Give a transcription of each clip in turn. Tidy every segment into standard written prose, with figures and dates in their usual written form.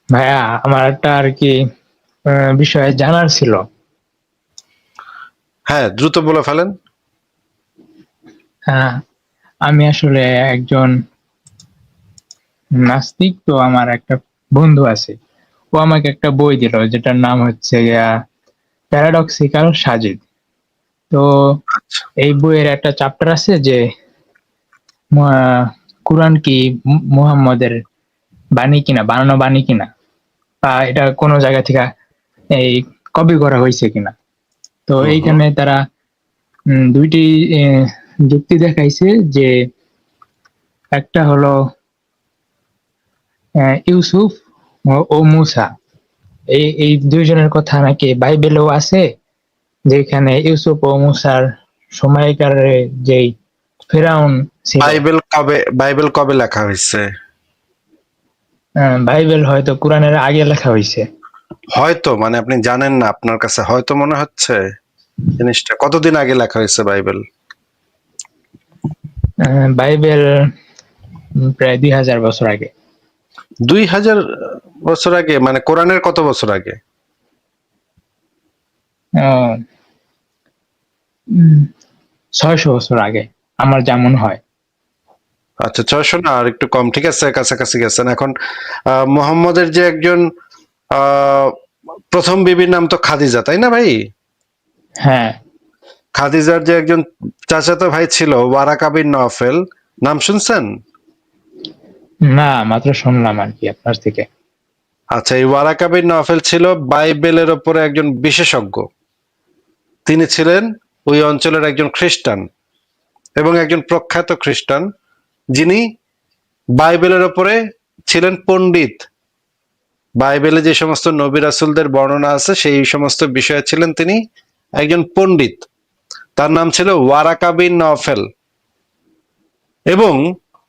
ভাইয়া আমার একটা আর কি বিষয়ে জানার ছিল। হ্যাঁ, দ্রুত বলে ফেলেন। হ্যাঁ, আমি আসলে একজন নাস্তিক। তো আমার একটা বন্ধু আছে, ও আমাকে একটা বই দিল যেটার নাম হচ্ছে প্যারাডক্সিক্যাল সাজিদ। তো আচ্ছা। এই বইয়ের একটা চ্যাপ্টার আছে যে কোরআন কি মুহাম্মদের বাণী কিনা, বানানো বাণী কিনা, বা এটা কোনো জায়গা থেকে এই কপি করা হয়েছে কিনা। তো হুম হুম। এইখানে তারা দুইটি যুক্তি দেখাইছে যে একটা হলো ইউসুফ ও মূসা, এই দুইজনের কথা নাকি বাইবেলেও আছে, যেখানে ইউসুফ ও মূসার সময়কার যেই ফেরাউন ছিল। বাইবেল কবে লেখা হয়েছে? বাইবেল হয়তো কোরআনের আগে লেখা হয়েছে। হয়তো মানে আপনি জানেন না, আপনার কাছে হয়তো মনে হচ্ছে। জিনিসটা কতদিন আগে লেখা হয়েছে বাইবেল? বাইবেল প্রায় 2000 বছর আগে। 2000 বছর আগে মানে কোরআনের কত বছর আগে? আহ, উম, 600 বছর আগে আমার যেমন হয়। আচ্ছা, 600 না, আর একটু কম, ঠিক আছে, কাছাকাছি গেছেন। এখন মুহাম্মদের যে একজন আহ প্রথম বিবির নাম তো খাদিজা, তাই না ভাই? হ্যাঁ। খাদিজার যে একজন চাচাতো ভাই ছিল ওয়ারাকা বিন নওফেল, নাম শুনছেন? না, মাত্র শুনলাম আর কি আপনার থেকে। আচ্ছা, এই ওয়ারাকা বিন নওফেল ছিল বাইবেলের ওপরে একজন বিশেষজ্ঞ। তিনি ছিলেন ওই অঞ্চলের একজন খ্রিস্টান এবং একজন প্রখ্যাত খ্রিস্টান, যিনি বাইবেলের ওপরে ছিলেন পণ্ডিত। বাইবেলে যে সমস্ত নবী রাসূলদের বর্ণনা আছে সেই সমস্ত বিষয়ে ছিলেন তিনি একজন পণ্ডিত। তার নাম ছিল ওয়ারাকা বিন নওফেল। এবং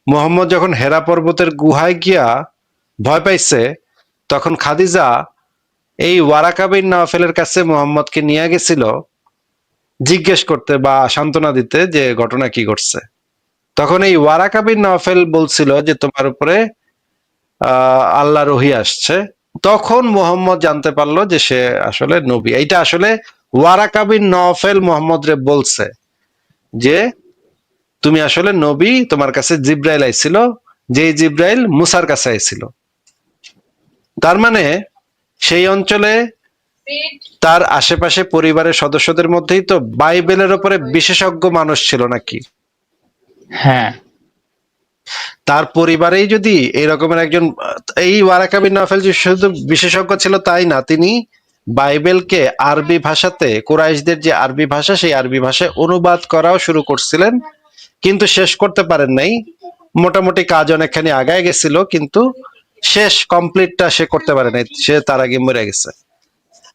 মুহাম্মদ যখন হেরা পর্বতের গুহায় গিয়া ভয় পাইছে, তখন খাদিজা এই ওয়ারাকা বিন নওফেলের কাছে মুহাম্মদকে নিয়ে গেছিল জিজ্ঞেস করতে বা সান্ত্বনা দিতে যে ঘটনা কি ঘটছে। তখন এই ওয়ারাকা বিন নওফেল বলছিল যে তোমার উপরে আল্লাহর ওহী আসছে। তখন মুহাম্মদ জানতে পারলো যে সে আসলে নবী। এইটা আসলে ওয়ারাকা বিন নওফেল মুহাম্মদ রে বলছে যে তুমি আসলে নবী, তোমার কাছে জিব্রাইল আইছিল, যে জিব্রাইল মুসার কাছে আইছিল। তার মানে সেই অঞ্চলে তার আশেপাশে পরিবারের সদস্যদের মধ্যেই তো বাইবেলের উপরে বিশেষজ্ঞ মানুষ ছিল নাকি? হ্যাঁ। তার পরিবারেই যদি এরকমের একজন, এই ওয়ারাকা বিন নওফেল যে শুধু বিশেষজ্ঞ ছিল তাই না, তিনি বাইবেলকে আরবি ভাষাতে, কুরাইশদের যে আরবি ভাষা সেই আরবি ভাষায় অনুবাদ করাও শুরু করছিলেন, কিন্তু শেষ করতে পারেন নাই। মোটামুটি কাজ অনেকখানি আগায় গেছিল, কিন্তু শেষ কমপ্লিটটা সে করতে পারে নাই, সে তার আগে মরে গেছে।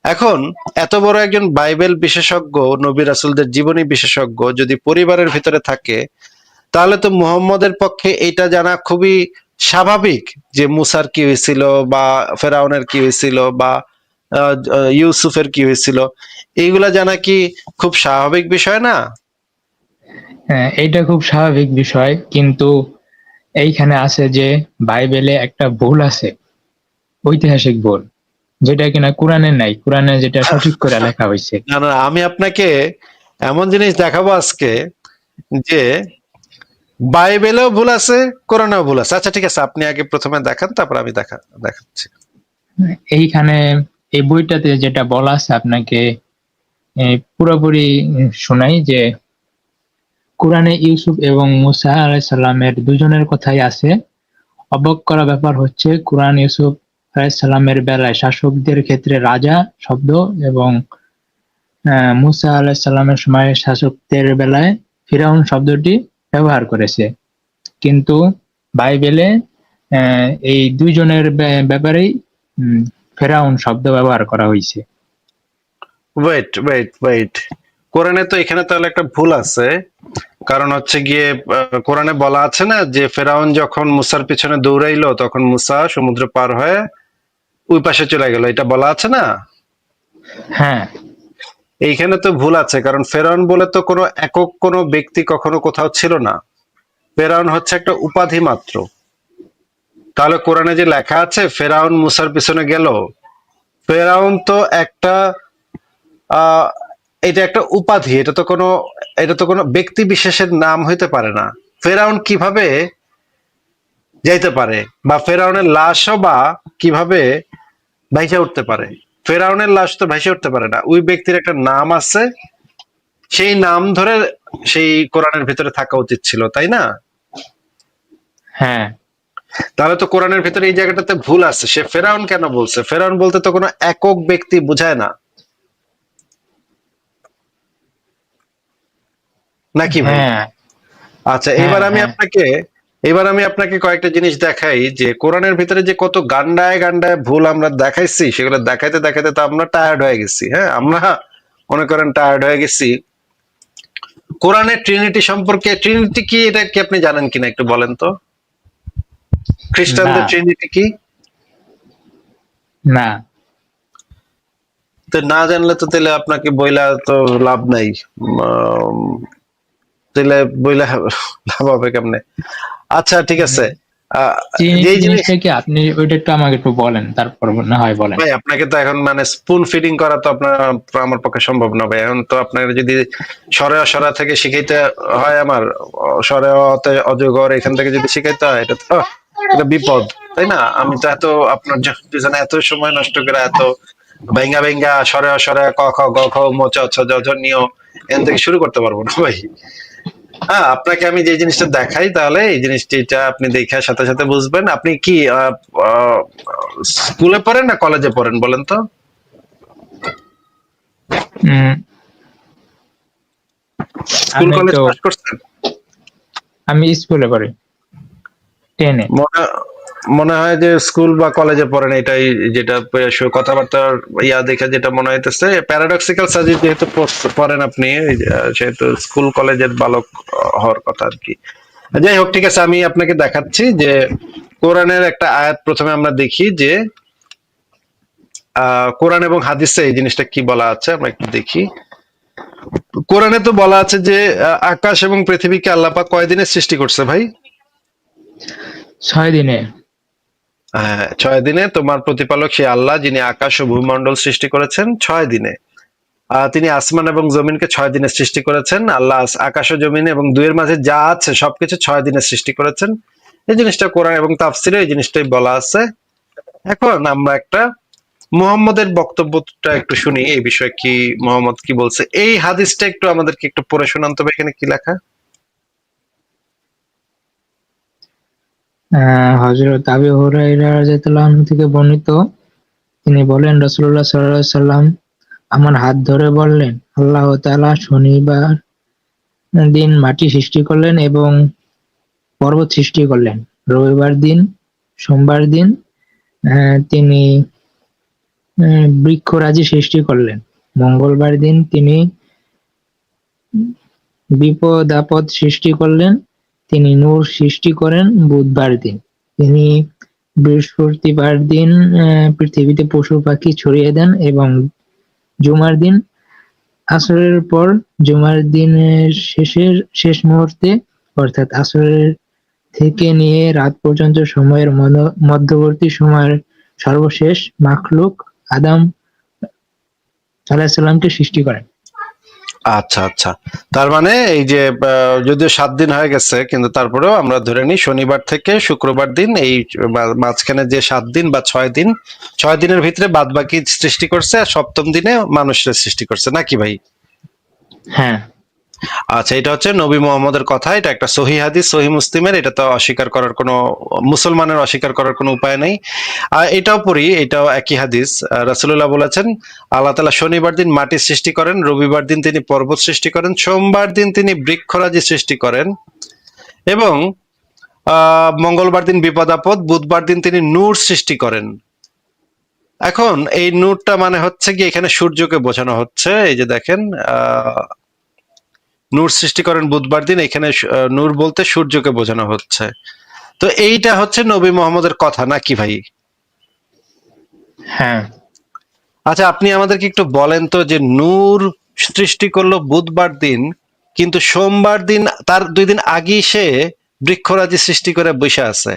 এখন এত বড় একজন বাইবেল বিশেষজ্ঞ, নবী রাসূলদের জীবনী বিশেষজ্ঞ যদি পরিবারের ভিতরে থাকে, তাহলে তো মুহাম্মদের পক্ষে এটা জানা খুবই স্বাভাবিক যে মুসার কি হয়েছিল বা ফেরাউনের কি হয়েছিল বা ইউসুফের কি হয়েছিল, এইগুলা জানা কি খুব স্বাভাবিক বিষয় না? হ্যাঁ, এইটা খুব স্বাভাবিক বিষয়, কিন্তু এইখানে আছে যে বাইবেলে একটা ভুল আছে, ঐতিহাসিক ভুল, যেটা কিনা কোরআনে নাই। কোরআনে যেটা সঠিক করে লেখা হয়েছে। না না, আমি আপনাকে এমন জিনিস দেখাবো আজকে যে বাইবেলেও ভুল আছে, কোরআনেও ভুল আছে। আচ্ছা ঠিক আছে, আপনি আগে প্রথমে দেখান, তারপর আমি দেখাচ্ছি। এইখানে এই বইটাতে যেটা বলা আছে আপনাকে পুরোপুরি শোনাই যে কোরআনে ইউসুফ এবং মুসা আলাইহিস সালামের দুজনের কথাই আছে। অবাক করা ব্যাপার হচ্ছে কোরআন ইউসুফ আলাইহিস সালামের বেলায় শাসকদের ক্ষেত্রে রাজা শব্দ এবং মুসা আলাইহিস সালামের সময় শাসকদের বেলায় ফিরাউন শব্দটি ব্যবহার করেছে। কিন্তু বাইবেলে এই দুইজনের ব্যাপারেই ফেরাউন শব্দ ব্যবহার করা হয়েছে। ওয়েট ওয়েট ওয়েট, কোরআনে তো এখানে তাহলে একটা ভুল আছে। কারণ হচ্ছে গিয়ে কোরআনে বলা আছে না যে ফেরাউন যখন মুসার পিছনে দৌড়াইলো তখন মুসা সমুদ্র পার হয়ে ওই পাশে চলে গেল, এটা বলা আছে না? হ্যাঁ। এইখানে তো ভুল আছে, কারণ ফেরাউন বলে তো কোনো একক কোনো ব্যক্তি কখনো কোথাও ছিল না। ফেরাউন হচ্ছে একটা উপাধি মাত্র। তাহলে কোরআনে যে লেখা আছে ফেরাউন মুসার পিছনে গেল, ফেরাউন তো একটা আহ এটা একটা উপাধি, এটা তো কোনো ব্যক্তি বিশেষের নাম হইতে পারে না। ফেরাউন কিভাবে যাইতে পারে, বা ফেরাউনের লাশও বা কিভাবে ভাইসা উঠতে পারে? ফেরাউনের লাশ তো ভাইসা উঠতে পারে না, ওই ব্যক্তির একটা নাম আছে, সেই নাম ধরে সেই কোরআনের ভিতরে থাকা উচিত ছিল, তাই না? হ্যাঁ তাহলে তো কোরআনের ভিতরে এই জায়গাটাতে ভুল আছে। সে ফেরাউন কেন বলছে? ফেরাউন বলতে তো কোনো একক ব্যক্তি বোঝায় না, নাকি ভাই? হ্যাঁ আচ্ছা, হ্যাঁ এবার হ্যাঁ আমি আপনাকে কয়েকটা জিনিস দেখাই যে কোরআনের ভিতরে যে কত গান্ডায় গান্ডায় ভুল আমরা দেখাইছি, সেগুলো দেখাইতে দেখাইতে তো আমরা টায়ার্ড হয়ে গেছি। হ্যাঁ, আমরা মনে করেন টায়ার্ড হয়ে গেছি। কোরআনের ট্রিনিটি সম্পর্কে, ট্রিনিটি কি এটা কি আপনি জানেন কিনা একটু বলেন তো? না খ্রিস্টানদের ট্রিনিটি কি? না তো না জানলে তো তাহলে আপনাকে বইলা তো লাভ নাই। উম, তাহলে বইলা লাভ হবে কেমনে? আচ্ছা, ঠিক আছে। আহ, যেই জিনিস, জিনিসটা কি আপনি ওইটা একটু আমাকে একটু বলেন, তারপর না হয় বলেন। ভাই আপনাকে তো এখন মানে স্পুন ফিডিং করা তো আপনার আমার পক্ষে সম্ভব না ভাই। এখন তো আপনার যদি সরে অসরা থেকে শিখাইতে হয়, আমার সরে অতে অজগর এখান থেকে যদি শিখাইতে হয়, এটা তো একটা বিপদ, তাই না? আমি তো এত আপনার পিছনে এত সময় নষ্ট করে এত ভেঙ্গা ভেঙ্গা সরে অসরে ক খ গ ঘ ম চ ছ জ ঝ নিয় এখান থেকে শুরু করতে পারবো না ভাই। হ্যাঁ, আপনাকে আমি যে জিনিসটা দেখাই, তাহলে এই জিনিসটা আপনি দেখে সাথে সাথে বুঝবেন। আপনি কি স্কুলে পড়েন না কলেজে পড়েন বলেন তো? উম, স্কুল আমি কলেজ তো পাস করছেন? আমি স্কুলে পড়ি, 10-এ। মনে মনে হয় যে স্কুল বা কলেজে পড়েন, এটাই যেটা কথাবার্তার ইয়া দেখে যেটা মনে হইতেছে। প্যারাডক্সিক্যাল সাজেস্ট যেহেতু পড়েন আপনি, সেহেতু স্কুল কলেজের বালক হওয়ার কথা আর কি। যাই হোক, ঠিক আছে, আমি আপনাকে দেখাচ্ছি যে কোরআনের একটা আয়াত প্রথমে আমরা দেখি যে কোরআন এবং হাদিসে এই জিনিসটা কি বলা আছে আমরা একটু দেখি। কোরআনে তো বলা আছে যে আকাশ এবং পৃথিবীকে আল্লাহ পাক কয়দিনে সৃষ্টি করছে ভাই? 6 দিনে। 6 দিনে। তোমার প্রতিপালক সেই আল্লাহ, যিনি আকাশ ও ভূমণ্ডল সৃষ্টি করেছেন 6 দিনে। তিনি আসমান এবং জমিনকে 6 দিনে সৃষ্টি করেছেন। আল্লাহ আকাশ ও জমিন এবং দুয়ের মাঝে যা আছে সবকিছু 6 দিনে সৃষ্টি করেছেন। এই জিনিসটা কোরআন এবং তাফসিরে এই জিনিসটাই বলা আছে। এখন আমরা একটা মুহাম্মদের বক্তব্যটা একটু শুনি, এই বিষয়ে কি মুহাম্মদ কি বলছে। এই হাদিসটা একটু আমাদেরকে একটু পড়ে শোনান তো ভাই, এখানে কি লেখা? হযরত আবু হুরায়রা রাদিয়াল্লাহু আনহু থেকে বর্ণিত, তিনি বলেন, রাসূলুল্লাহ সাল্লাল্লাহু আলাইহি সাল্লাম আমার হাত ধরে বললেন, আল্লাহ তাআলা শনিবার দিন মাটি সৃষ্টি করলেন এবং পর্বত সৃষ্টি করলেন। রবিবার দিন, সোমবার দিন তিনি বৃক্ষরাজি সৃষ্টি করলেন। মঙ্গলবার দিন তিনি বিপদ-আপদ সৃষ্টি করলেন। তিনি নূর সৃষ্টি করেন। বুধবার দিন তিনি বৃহস্পতিবার দিন পৃথিবীতে পশু-পাখি ছড়িয়ে দেন এবং জুমার দিন আসরের পর, জুমার দিনের শেষ মুহূর্তে অর্থাৎ আসরের থেকে নিয়ে রাত পর্যন্ত সময়ের মধ্যবর্তী সময়ের সর্বশেষ মাখলুক আদম আলাইহিস সালামকে সৃষ্টি করেন। আচ্ছা আচ্ছা, তার মানে এই যে যদিও 7 দিন হয়ে গেছে, কিন্তু তারপরেও আমরা ধরে নিই শনিবার থেকে শুক্রবার দিন, এই মাঝখানে যে 7 দিন বা 6 দিন, 6 দিনের ভিতরে বাদ বাকি সৃষ্টি করছে, আর সপ্তম দিনে মানুষের সৃষ্টি করছে, নাকি ভাই? হ্যাঁ আচ্ছা, এটা হচ্ছে নবী মুহাম্মদের কথা, এটা একটা সহিহ হাদিস, সহিহ মুসলিমের। এটা তো অস্বীকার করার কোনো, মুসলমানের অস্বীকার করার কোনো উপায় নেই। আর এটাও পড়ি, এটাও একই হাদিস। রাসূলুল্লাহ বলেছেন, আল্লাহ তাআলা শনিবার দিন মাটি সৃষ্টি করেন, রবিবার দিন তিনি পর্বত সৃষ্টি করেন, সোমবার দিন তিনি বৃক্ষরাজি সৃষ্টি করেন এবং মঙ্গলবার দিন বিপদ আপদ, বুধবার দিন তিনি নূর সৃষ্টি করেন। এখন এই নূরটা মানে হচ্ছে কি, এখানে সূর্যকে বোঝানো হচ্ছে। এই যে দেখেন, নূর সৃষ্টি করেন বুধবার দিন, এখানে নূর বলতে সূর্যকে বোঝানো হচ্ছে। তো এইটা হচ্ছে নবী মুহাম্মদের কথা, নাকি ভাই? হ্যাঁ আচ্ছা, আপনি আমাদেরকে একটু বলেন তো যে নূর সৃষ্টি করলো বুধবার দিন, কিন্তু সোমবার দিন তার 2 দিন আগেই সে বৃক্ষরাজি সৃষ্টি করে বসে আছে।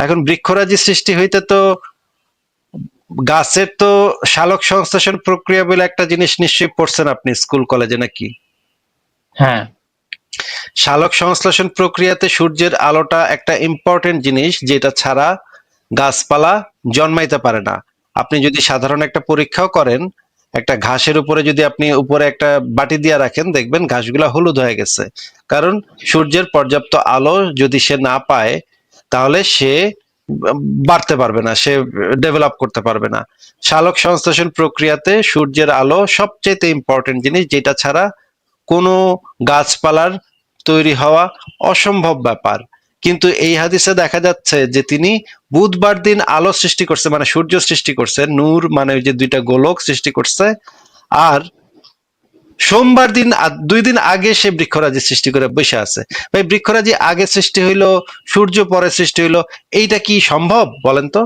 এখন বৃক্ষরাজি সৃষ্টি হইতে তো গাছের তো সালোক সংশ্লেষণ প্রক্রিয়া বলে একটা জিনিস নিশ্চয়ই পড়ছেন আপনি স্কুল কলেজে নাকি? হ্যাঁ। সালোক সংশ্লেষণ প্রক্রিয়াতে সূর্যের আলোটা একটা ইম্পর্টেন্ট জিনিস, যেটা ছাড়া গাছপালা জন্মাইতে পারে না। আপনি যদি সাধারণ একটা পরীক্ষাও করেন, একটা ঘাসের উপরে যদি আপনি উপরে একটা বাটি দিয়ে রাখেন, দেখবেন ঘাসগুলা হলুদ হয়ে গেছে। কারণ সূর্যের পর্যাপ্ত আলো যদি সে না পায়, তাহলে সে বাড়তে পারবে না, সে ডেভেলপ করতে পারবে না। সালোক সংশ্লেষণ প্রক্রিয়াতে সূর্যের আলো সবচেয়ে ইম্পর্টেন্ট জিনিস, যেটা ছাড়া কোনো গাছপালার তৈরি হওয়া অসম্ভব ব্যাপার। কিন্তু এই হাদিসে দেখা যাচ্ছে যে তিনি বুধবার দিন আলো সৃষ্টি করছে, মানে সূর্য সৃষ্টি করছে, নূর মানে ওই যে দুইটা গোলক সৃষ্টি করছে, আর সোমবার দিন 2 দিন আগে সে বৃক্ষরাজি সৃষ্টি করে বসে আছে। ভাই, বৃক্ষরাজি আগে সৃষ্টি হইলো, সূর্য পরে সৃষ্টি হইলো, এইটা কি সম্ভব বলেন তো?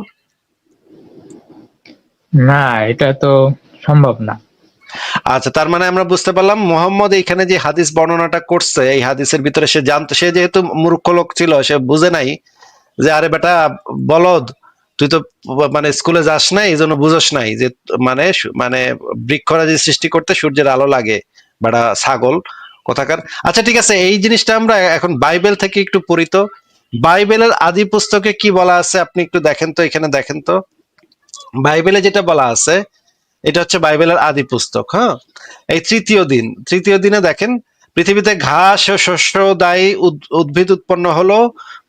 না, এটা তো সম্ভব না। আচ্ছা, তার মানে আমরা বুঝতে পারলাম মোহাম্মদ এইখানে যে হাদিস বর্ণনাটা করছে, এই হাদিসের ভিতরে সে জানতো, সে যেহেতু মূর্খ লোক ছিল, সে বুঝে নাই যে আরে বেটা বলদ, তুই তো মানে স্কুলে যাস নাই, এই জন্য বুঝস নাই যে মানে মানে বৃক্ষরাজি সৃষ্টি করতে সূর্যের আলো লাগে, বেটা ছাগল কোথাকার। আচ্ছা ঠিক আছে, এই জিনিসটা আমরা এখন বাইবেল থেকে একটু পড়ি তো। বাইবেলের আদি পুস্তকে কি বলা আছে আপনি একটু দেখেন তো, এখানে দেখেন তো। বাইবেলে যেটা বলা আছে, এটা হচ্ছে বাইবেলের আদি পুস্তক। হ্যাঁ, এই তৃতীয় দিনে দেখেন, পৃথিবীতে ঘাস ও শস্যদায়ী উদ্ভিদ উৎপন্ন হলো,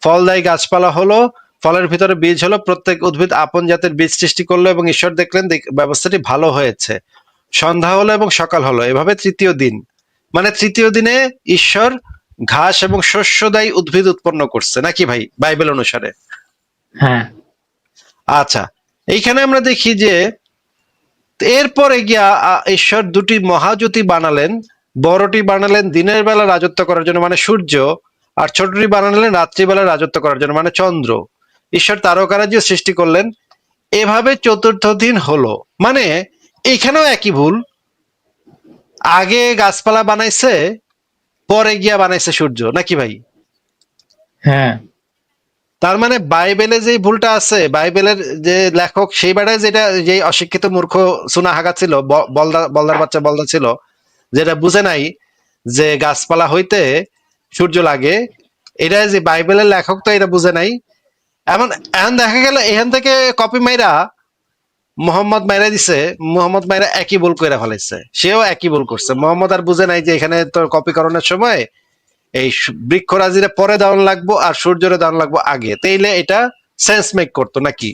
ফলদায়ী গাছপালা হলো, ফলের ভিতরে বীজ হলো, প্রত্যেক উদ্ভিদ আপন জাতের বীজ সৃষ্টি করলো, এবং ঈশ্বর দেখলেন ব্যবস্থাটি ভালো হয়েছে। সন্ধ্যা হলো এবং সকাল হলো, এভাবে তৃতীয় দিন, মানে তৃতীয় দিনে ঈশ্বর ঘাস এবং শস্যদায়ী উদ্ভিদ উৎপন্ন করছে নাকি ভাই, বাইবেল অনুসারে? হ্যাঁ। আচ্ছা, এইখানে আমরা দেখি যে এরপরে গিয়া ঈশ্বর দুটি মহাজ্যোতি বানালেন। বড়টি বানালেন দিনের বেলা রাজত্ব করার জন্য, মানে সূর্য, আর ছোটটি বানালেন রাত্রিবেলা রাজত্ব করার জন্য, মানে চন্দ্র। ঈশ্বর তারকারাজ্য সৃষ্টি করলেন। এভাবে চতুর্থ দিন হলো। মানে এখানেও একই ভুল, আগে গাছপালা বানাইছে, পরে গিয়া বানাইছে সূর্য, নাকি ভাই? হ্যাঁ। তার মানে বাইবেলে যে ভুলটা আছে, বাইবেলের যে লেখক সেই বেড়ায় যেটা, যে অশিক্ষিত মূর্খ সুনাহাগা ছিল, বলদার বাচ্চা বলদা ছিল, যেটা বুঝে নাই যে গাছপালা হইতে সূর্য লাগে, এটা যে বাইবেলের লেখক তো এটা বুঝে নাই। এমন এখন দেখা গেল এখান থেকে কপি মাইরা মোহাম্মদ মাইরা দিছে, মোহাম্মদ মাইরা একই ভুল করে ফেলাইছে, সেও একই ভুল করছে। মোহাম্মদ আর বুঝে নাই যে এখানে তোর কপি করণের সময় এই বৃক্ষরাজিরে পরে দাঁড়ানো লাগবো আর সূর্যরে দাঁড়ানো লাগবো আগে, তাইলে এটা সেন্স মেক করতো নাকি?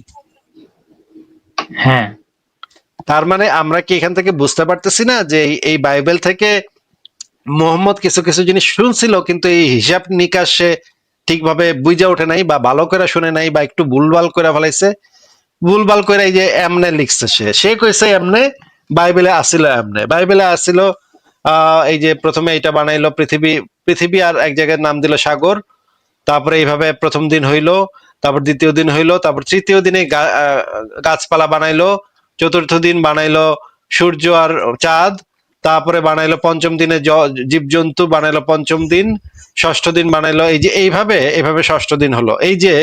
হ্যাঁ। তার মানে আমরা কি এখান থেকে বুঝতে পারতেছি না যে এই বাইবেল থেকে মোহাম্মদ কিছু কিছু জিনিস শুনছিল, কিন্তু এই হিসাব নিকাশ সে ঠিকভাবে বুঝে ওঠে নাই, বা ভালো করে শুনে নাই, বা একটু ভুলভাল করে ফেলাইছে। ভুলভাল করে এই যে এমনে লিখছে, সে কইছে এমনে, বাইবেলে আসিল এমনে, বাইবেলে আসিল এই যে প্রথমে এটা বানাইলো পৃথিবী, পৃথিবী আর এক জায়গায় নাম দিল সাগর, তারপরে এইভাবে প্রথম দিন হইলো, তারপর দ্বিতীয় দিন হইলো, তারপর তৃতীয় দিনে গাছপালা বানাইলো, চতুর্থ দিন বানাইলো সূর্য আর চাঁদ, তারপরে বানাইলো পঞ্চম দিনে জীবজন্তু বানাইলো পঞ্চম দিন, ষষ্ঠ দিন বানাইলো, এই যে এইভাবে এইভাবে ষষ্ঠ দিন হলো। এই যে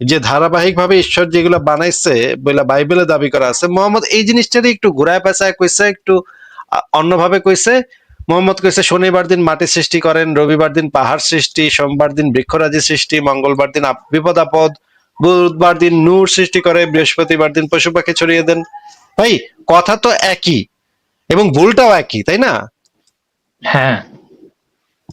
যে ধারাবাহিক ভাবে ঈশ্বর যেগুলো বানাইছে বলে বাইবেলে দাবি করা আছে, মোহাম্মদ এই জিনিসটারই একটু ঘুরায় পেঁচায় কইছে, একটু অন্যভাবে কইছে। মোহাম্মদ কইছে শনিবার দিন মাটি সৃষ্টি করেন, রবিবার দিন পাহাড় সৃষ্টি, সোমবার দিন বৃক্ষরাজি সৃষ্টি, মঙ্গলবার দিন বিপদ আপদ, বুধবার দিন নূর সৃষ্টি করে, বৃহস্পতিবার দিন পশু পাখি ছড়িয়ে দেন। ভাই, কথা তো একই এবং ভুলটাও একই, তাই না? হ্যাঁ।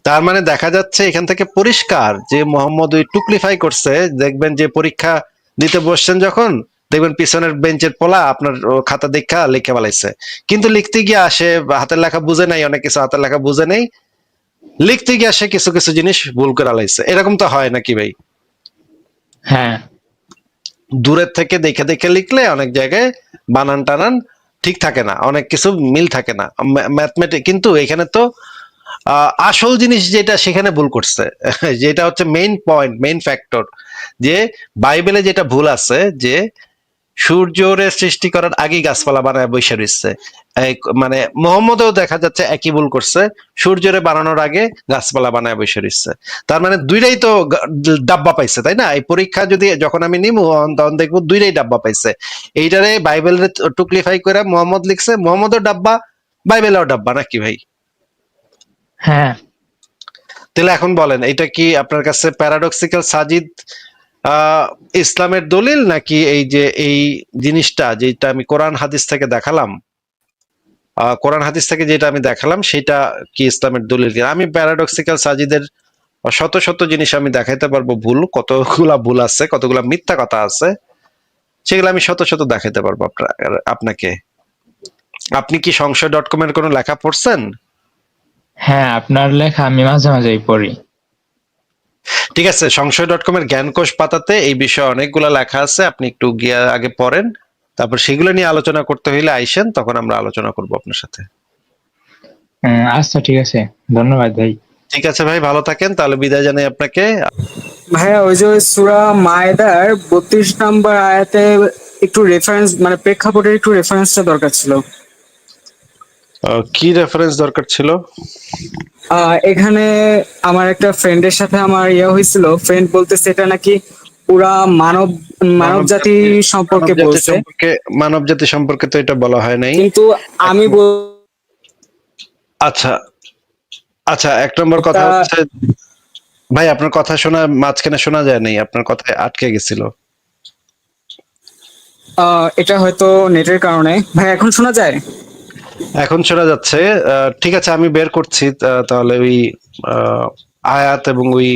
তার মানে দেখা যাচ্ছে এখান থেকে পরিষ্কার যে মোহাম্মদ ওই টুকলিফাই করছে। দেখবেন যে পরীক্ষা দিতে বসছেন যখন, দেখবেন পিছনের বেঞ্চের পোলা আপনার খাতা দেখা লিখে ফেলাইছে, কিন্তু লিখতে গিয়ে আসে হাতের লেখা বুঝে নাই, অনেক কিছু হাতের লেখা বুঝে নেই, লিখতে গিয়ে আসে কিছু কিছু জিনিস ভুল করে লাইছে। এরকম তো হয় নাকি ভাই? হ্যাঁ। দূরের থেকে দেখে দেখে লিখলে অনেক জায়গায় বানান টানান ঠিক থাকে না, অনেক কিছু মিল থাকে না ম্যাথমেটিক। কিন্তু এখানে তো আসল জিনিস যেটা সেখানে ভুল করছে যেটা হচ্ছে মেইন পয়েন্ট, মেইন ফ্যাক্টর, যে বাইবেলে যেটা ভুল আছে যে সূর্যরে সৃষ্টি করার আগেই গাছপালা বানায় বৈশা রয়েছে। মানে মোহাম্মদও দেখা যাচ্ছে একই ভুল করছে, সূর্যরে বানানোর আগে গাছপালা বানায় বৈশা রয়েছে। তার মানে দুইটাই তো ডাব্বা পাইছে, তাই না? এই পরীক্ষা যদি যখন আমি নিমু তখন দেখবো দুইটাই ডাব্বা পাইছে। এইটারে বাইবেলের টুকলিফাই করে মোহাম্মদ লিখছে, মোহাম্মদের ডাব্বা, বাইবেলের ডাব্বা, নাকি ভাই? হ্যাঁ। তাহলে এখন বলেন, এটা কি আপনার কাছে প্যারাডক্সিক্যাল সাজিদ ইসলামের দলিল, নাকি এই যে এই জিনিসটা যেটা আমি কোরআন হাদিস থেকে দেখালাম, কোরআন হাদিস থেকে যেটা আমি দেখালাম সেটা কি ইসলামের দলিল কিনা? আমি প্যারাডক্সিক্যাল সাজিদের শত শত জিনিস আমি দেখাইতে পারবো ভুল, কতগুলা ভুল আছে, কতগুলা মিথ্যা কথা আছে, সেগুলো আমি শত শত দেখাইতে পারবো আপনাকে। আপনি কি সংশয়.com এর কোনো লেখা পড়ছেন? হ্যাঁ, আপনার লেখা আমি মাঝে মাঝেই পড়ি। ঠিক আছে, সংশয়.com এর জ্ঞানকোষ পাতাতে এই বিষয়ে অনেকগুলা লেখা আছে, আপনি একটু গিয়ে আগে পড়েন, তারপর সেগুলো নিয়ে আলোচনা করতে হইলে আইসেন, তখন আমরা আলোচনা করব আপনার সাথে। আচ্ছা, ঠিক আছে, ধন্যবাদ ভাই। ঠিক আছে ভাই, ভালো থাকেন, তাহলে বিদায় জানাই আপনাকে। ভাইয়া ওই যে সূরা মায়েদার 32 নম্বর আয়াতে একটু রেফারেন্স, মানে প্রেক্ষাপটের একটু রেফারেন্সটা দরকার ছিল। কি রেফারেন্স দরকার ছিল? এখানে আমার একটা ফ্রেন্ডের সাথে আমার হয়েছিল, ফ্রেন্ড বলতেছে এটা নাকি পুরা মানব জাতি সম্পর্কে বলছে, মানব জাতি সম্পর্কে তো এটা বলা হয় নাই, কিন্তু আমি আচ্ছা আচ্ছা, এক নম্বর কথা হচ্ছে ভাই, আপনার কথা শোনা মাঝখানে শোনা যায় নাই, আপনার কথায় আটকে গেছিল। এটা হয়তো নেটের কারণে। ভাই এখন শোনা যায়? এখন শোনা যাচ্ছে। ঠিক আছে, আমি বের করছি তাহলে ওই আয়াত এবং ওই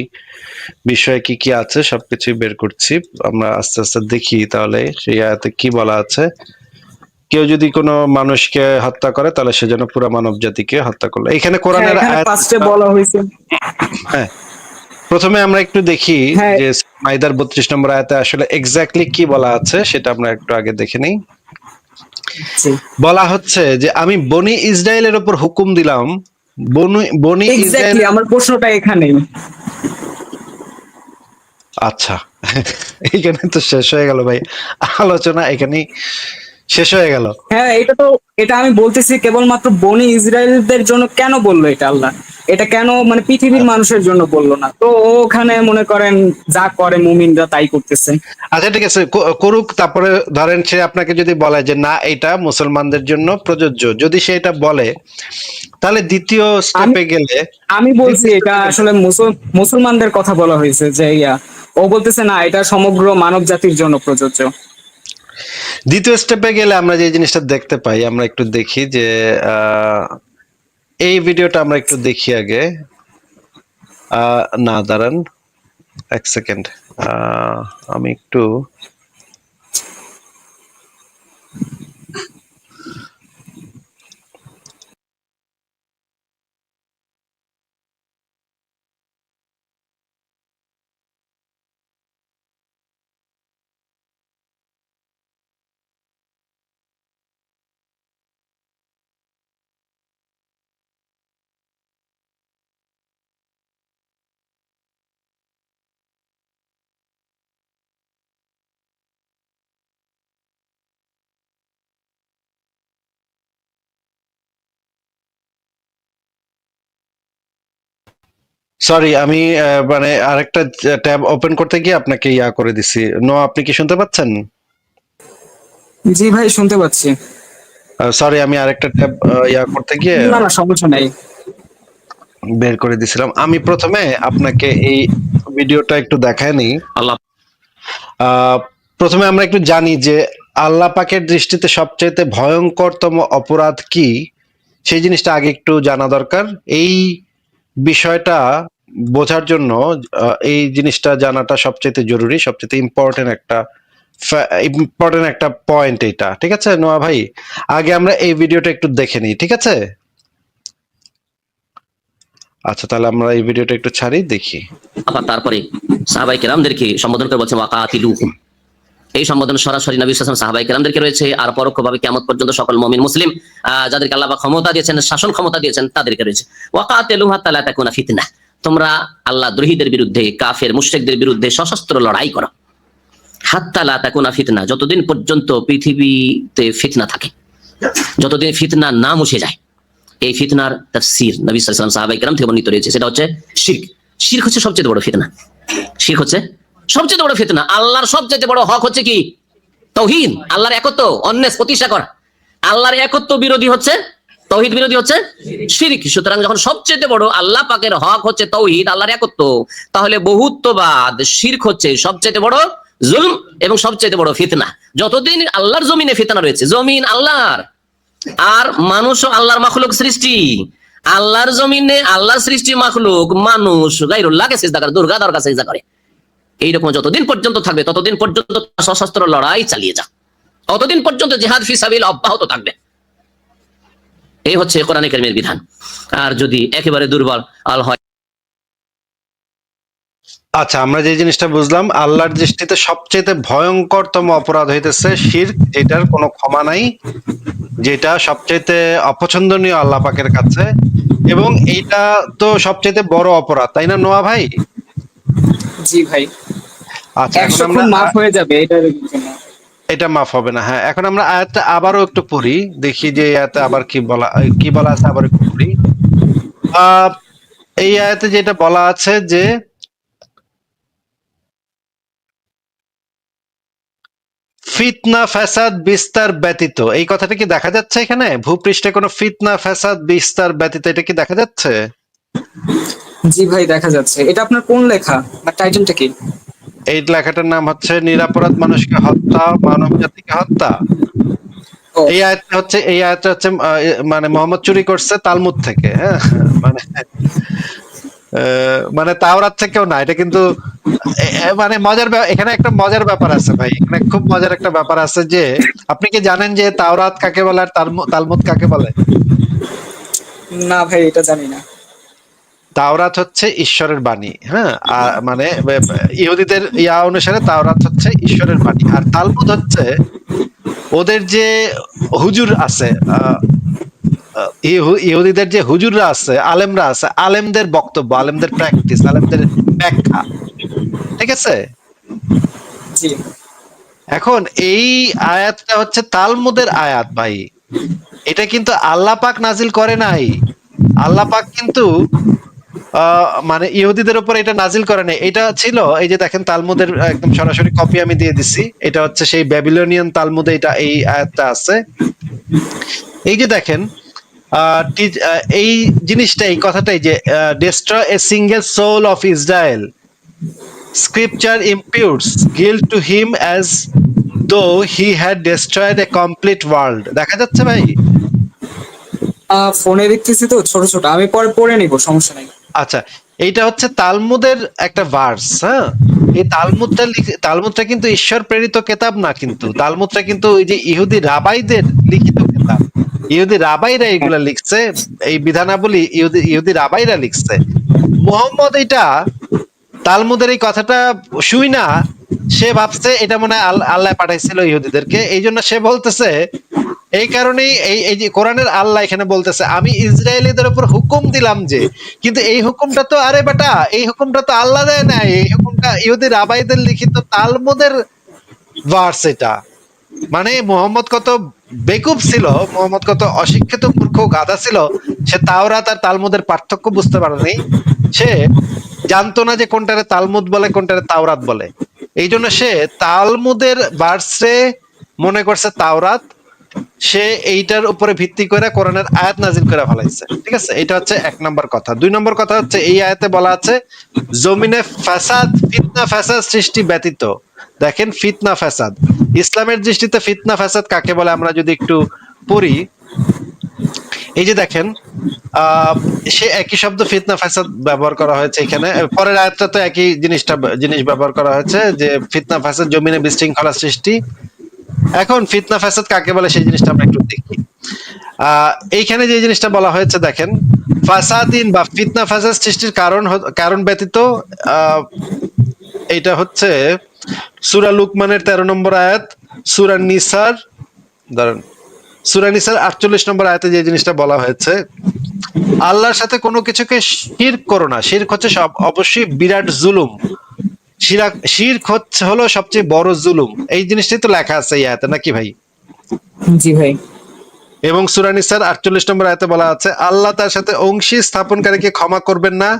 বিষয়ে কি কি আছে সবকিছু বের করছি, আমরা আস্তে আস্তে দেখি তাহলে সেই আয়াতে কি বলা আছে। কেউ যদি কোনো মানুষকে হত্যা করে তাহলে সে যেন পুরো মানব জাতিকে হত্যা করলো। এখানে কোরআনের আয়াত ফার্স্টে বলা হয়েছে। হ্যাঁ, প্রথমে আমরা একটু দেখি হ্যাঁ। যে মাইদার 32 নম্বর আয়াতে আসলে এক্স্যাক্টলি কি বলা আছে, সেটা আমরা একটু আগে দেখে নিই। বলা হচ্ছে যে আমি বনি ইসরায়েলের উপর হুকুম দিলাম। বনি ইসরায়েল, আমার প্রশ্নটা এখানেই। আচ্ছা এইখানে তো শেষ হয়ে গেল ভাই, আলোচনা এখানেই শেষ হয়ে গেল। হ্যাঁ, এটা আমি বলতেছি কেবলমাত্র বনি ইসরায়েলদের জন্য কেন বললো এটা আল্লাহ? এটা কেন মানে পৃথিবীর মানুষের জন্য বললো না? তো ওখানে মনে করেন যা করে মুমিনরা তাই করতেছে। আচ্ছা ঠিক আছে, করুক। তারপরে ধরেন সে আপনাকে যদি বলে যে না এটা মুসলমানদের জন্য প্রযোজ্য, যদি সে এটা বলে, তাহলে দ্বিতীয় স্টেপে গেলে আমি বলছি এটা আসলে মুসলমানদের কথা বলা হয়েছে, যে ও বলতেছে না এটা সমগ্র মানব জাতির জন্য প্রযোজ্য। দ্বিতীয় স্টেপে গেলে আমরা যে জিনিসটা দেখতে পাই, আমরা একটু দেখি যে এই ভিডিওটা আমরা একটু দেখি আগে। না দাঁড়ান এক সেকেন্ড, আমি একটু সরি, আমি মানে আরেকটা ট্যাব ওপেন করতে গিয়ে আপনাকে ইয়া করে দিছি। আপনি কি শুনতে পাচ্ছেন? জি ভাই, শুনতে পাচ্ছি। সরি, আমি আরেকটা ট্যাব ইয়া করতে গিয়ে না না, সমস্যা নাই। বের করে দিছিলাম। আমি প্রথমে আপনাকে এই ভিডিওটা একটু দেখায় নিই। প্রথমে আমরা একটু জানি যে আল্লাহ পাকের দৃষ্টিতে সবচেয়ে ভয়ঙ্করতম অপরাধ কি, সেই জিনিসটা আগে একটু জানা দরকার। এই বিষয়টা বোঝার জন্য এই জিনিসটা জানাটা সবচেয়ে জরুরি, সবচেয়ে ইম্পর্টেন্ট একটা পয়েন্ট এটা। ঠিক আছে নোয়া ভাই, আগে আমরা এই ভিডিওটা একটু দেখে নিই, ঠিক আছে? আচ্ছা, তাহলে আমরা এই ভিডিওটা একটু ছাড়ি, দেখি। তারপরে সাহাবায়ে কেরামদেরকে সম্বোধন করে বলছেন ওয়াকাতিলুহুম। এই সম্বোধন সরাসরি নবী সাল্লাল্লাহু আলাইহি ওয়াসাল্লাম সাহাবায়ে কেরামদেরকে রয়েছে, আর পরোক্ষভাবে কিয়ামত পর্যন্ত সকল মুমিন মুসলিম যাদেরকে আল্লাহ পাক ক্ষমতা দিয়েছেন, শাসন ক্ষমতা দিয়েছেন, তাদেরকে রয়েছে। ওয়াকাতিলুহুম হাত্তা লা তাকুনা ফিতনাহ। তোমরা আল্লাহ দ্রোহীদের বিরুদ্ধে, কাফের মুশরিকদের বিরুদ্ধে সশস্ত্র লড়াই করো। হাত্তা লা তাকুনা ফিতনা, যতদিন পর্যন্ত পৃথিবীতে ফিতনা থাকে, যতদিন ফিতনা না মুছে যায়। এই ফিতনার তাফসীর নবী সাল্লাল্লাহু আলাইহি ওয়াসাল্লাম সাহাবায়ে কেরাম থেকে বর্ণিত রয়েছে, সেটা হচ্ছে শিরক। শিরক হচ্ছে সবচেয়ে বড় ফিতনা। শিরক হচ্ছে সবচেয়ে বড় ফিতনা। আল্লাহর সবচেয়ে বড় হক হচ্ছে কি? তাওহীদ, আল্লাহর একত্ব, অন্যের প্রতিষ্ঠা করা। আল্লাহর একত্ব বিরোধী হচ্ছে তাওহীদ, বিরোধী হচ্ছে শিরক। সুতরাং যখন সবচেয়ে বড় আল্লাহ পাকের হক হচ্ছে তাওহীদ, আল্লাহর একত্ব, তাহলে বহুত্ববাদ শিরক হচ্ছে সবচেয়ে বড় জুলম এবং সবচেয়ে বড় ফিতনা। যতদিন আল্লাহর জমিনে ফিতনা রয়েছে, জমিন আল্লাহর আর মানুষও আল্লাহর মাখলুক সৃষ্টি, আল্লাহর জমিনে আল্লাহর সৃষ্টি মাখলুক মানুষ গায়রুল্লাহকে সিজদা করে, দুর্গা দরগা সিজদা করে, এইরকম যতদিন পর্যন্ত থাকবে ততদিন পর্যন্ত সশস্ত্র লড়াই চালিয়ে যা, ততদিন পর্যন্ত জিহাদ ফি সাবিল অব্যাহত থাকবে। এই হচ্ছে কোরআনে কারীমের বিধান। আর যদি একেবারে দুর্বল আল হয়, আচ্ছা, আমরা যে জিনিসটা বুঝলাম, আল্লাহর দৃষ্টিতে সবচেয়ে ভয়ঙ্করতম অপরাধ হইতেছে শিরক, যেটার কোনো ক্ষমা নাই, যেটা সবচেয়ে অপছন্দনীয় আল্লাহ পাকের কাছে, এবং এইটা তো সবচেয়ে বড় অপরাধ, তাই না নোয়া ভাই? জি ভাই, আচ্ছা, এখন 100 আমরা খুন মাফ হয়ে যাবে এটার জন্য। এটা মাফ হবে না। হ্যাঁ, এখন আমরা আয়াতটা আবারও একটু পড়ি, দেখি যে এই আয়াতে আবার কি বলা আছে, আবার একটু পড়ি। এই আয়াতে যেটা বলা আছে যে ফিতনা ফ্যাসাদ বিস্তার ব্যতীত, এই কথাটা কি দেখা যাচ্ছে এখানে ভূপৃষ্ঠে? কোনো ফিতনা ফ্যাসাদ বিস্তার ব্যতীত, এটা কি দেখা যাচ্ছে? জি ভাই, দেখা যাচ্ছে। এটা আপনার কোন লেখা বা টাইটেলটা কি? এই লেখাটার নাম হচ্ছে নিরাপরাধ মানুষকে হত্যা, মানব জাতিকে হত্যা। ও, এই আয়াতটা হচ্ছে মানে মোহাম্মদ চুরি করছে তালমুদ থেকে। হ্যাঁ, মানে মানে তাওরাত থেকেও না, এটা কিন্তু মানে এখানে একটা মজার ব্যাপার আছে ভাই, এখানে খুব মজার একটা ব্যাপার আছে যে আপনি কি জানেন যে তাওরাত কাকে বলে আর তালমুদ কাকে বলে? না ভাই, এটা জানি না। তাওরাত হচ্ছে ঈশ্বরের বাণী, হ্যাঁ, মানে ইহুদিদের ইয়া অনুসারে তাওরাত হচ্ছে ঈশ্বরের বাণী, আর তালমুদ হচ্ছে ওদের যে হুজুর আছে, ইহুদিদের যে হুজুররা আছে, আলেমরা আছে, আলেমদের বক্তব্য, আলেমদের প্র্যাকটিস, আলেমদের ব্যাখ্যা। ঠিক আছে? জি এখন এই আয়াতটা হচ্ছে তালমুদের আয়াত ভাই, এটা কিন্তু আল্লাহ পাক নাজিল করে নাই। আল্লাহ পাক কিন্তু মানে ইহুদিদের উপর এটা নাজিল করে নাই। এটা ছিল, এই যে দেখেন তালমুদের একদম সরাসরি কপি আমি দিয়ে দিছি, এটা হচ্ছে সেই ব্যাবিলনিয়ান তালমুদে এটা এই আয়াতটা আছে। এই যে দেখেন এই জিনিসটা, এই কথাটাই যে destroy a single soul of Israel, scripture imputes guilt to him as though he had destroyed a complete world। দেখা যাচ্ছে ভাই? ফোনে দেখতেছি তো ছোট ছোট, আমি পরে পড়ে নিব, সমস্যা নাই। আচ্ছা, এইটা হচ্ছে তালমুদের একটা ভার্স। হ্যাঁ, এই তালমুদটা কিন্তু ঈশ্বর প্রেরিত কেতাব না, কিন্তু তালমুদটা কিন্তু ওই যে ইহুদি রাবাইদের লিখিত কেতাব। ইহুদি রাবাইরা এগুলা লিখছে, এই বিধানাবলী ইহুদি রাবাইরা লিখছে। মুহাম্মদ এটা তালমুদের এই কথাটা শুই না, সে ভাবছে এটা মনে হয় আল্লাহ পাঠাইছিল ইহুদিদেরকে, এই জন্য সে বলতেছে, এই কারণেই এই যে কোরআনের আল্লাহ এখানে বলতেছে, আমি ইসরায়েলিদের উপর হুকুম দিলাম যে, কিন্তু এই হুকুমটা তো, আরে বেটা, এই হুকুমটা তো আল্লাহ দেয় না, এই হুকুমটা ইহুদি রাবাইদের লিখিত তালমুদের ভার্স এটা। মানে মুহাম্মদ কত বেকুব ছিল, মুহাম্মদ কত অশিক্ষিত মূর্খ গাধা ছিল, সে তাওরাত আর তালমুদের পার্থক্য বুঝতে পারেনি। সে জানতো না যে কোনটারে তালমুদ বলে, কোনটারে তাওরাত বলে। এই জন্য সে তালমুদের ভার্সে মনে করছে তাওরাত, সে এইটার উপরে ভিত্তি করে কোরআনের আয়াত নাজিল করে ফেলাইছে। ঠিক আছে, এটা হচ্ছে 1 নম্বর কথা। 2 নম্বর কথা হচ্ছে, এই আয়াতে বলা আছে জমিনে ফাসাদ, ফিতনা ফাসাদ সৃষ্টি ব্যতীত। দেখেন, ফিতনা ফাসাদ, ইসলামের দৃষ্টিতে ফিতনা ফাসাদ কাকে বলে আমরা যদি একটু পড়ি, এই যে দেখেন সে একই শব্দ ফিতনা ফাসাদ ব্যবহার করা হয়েছে এখানে। পরের আয়াতটা তো একই জিনিস ব্যবহার করা হয়েছে, যে ফিতনা ফাসাদ জমিনে বিশৃঙ্খলা সৃষ্টি। এখন ফিতনা ফাসাদ কাকে বলে সেই জিনিসটা আমরা একটু দেখি। এইখানে যে জিনিসটা বলা হয়েছে দেখেন, ফাসাদিন বা ফিতনা ফাসাদ সৃষ্টির কারণ ব্যতীত, এটা হচ্ছে সূরা লুকমানের 13 নম্বর আয়াত, সূরা নিসার 48 নম্বর আয়াতে যে জিনিসটা বলা হয়েছে, আল্লাহর সাথে কোনো কিছুকে শিরক করো না। শিরক হচ্ছে অবশ্যই বিরাট জুলুম। শিরক হলো সবচেয়ে বড় জুলুম, এই জিনিসটাই তো লেখা আছে এই আয়াতে, নাকি ভাই? জি ভাই। এবং সূরা নিসার 48 নম্বর আয়াতে বলা আছে, আল্লাহ তার সাথে অংশী স্থাপনকারীকে ক্ষমা করবেন না,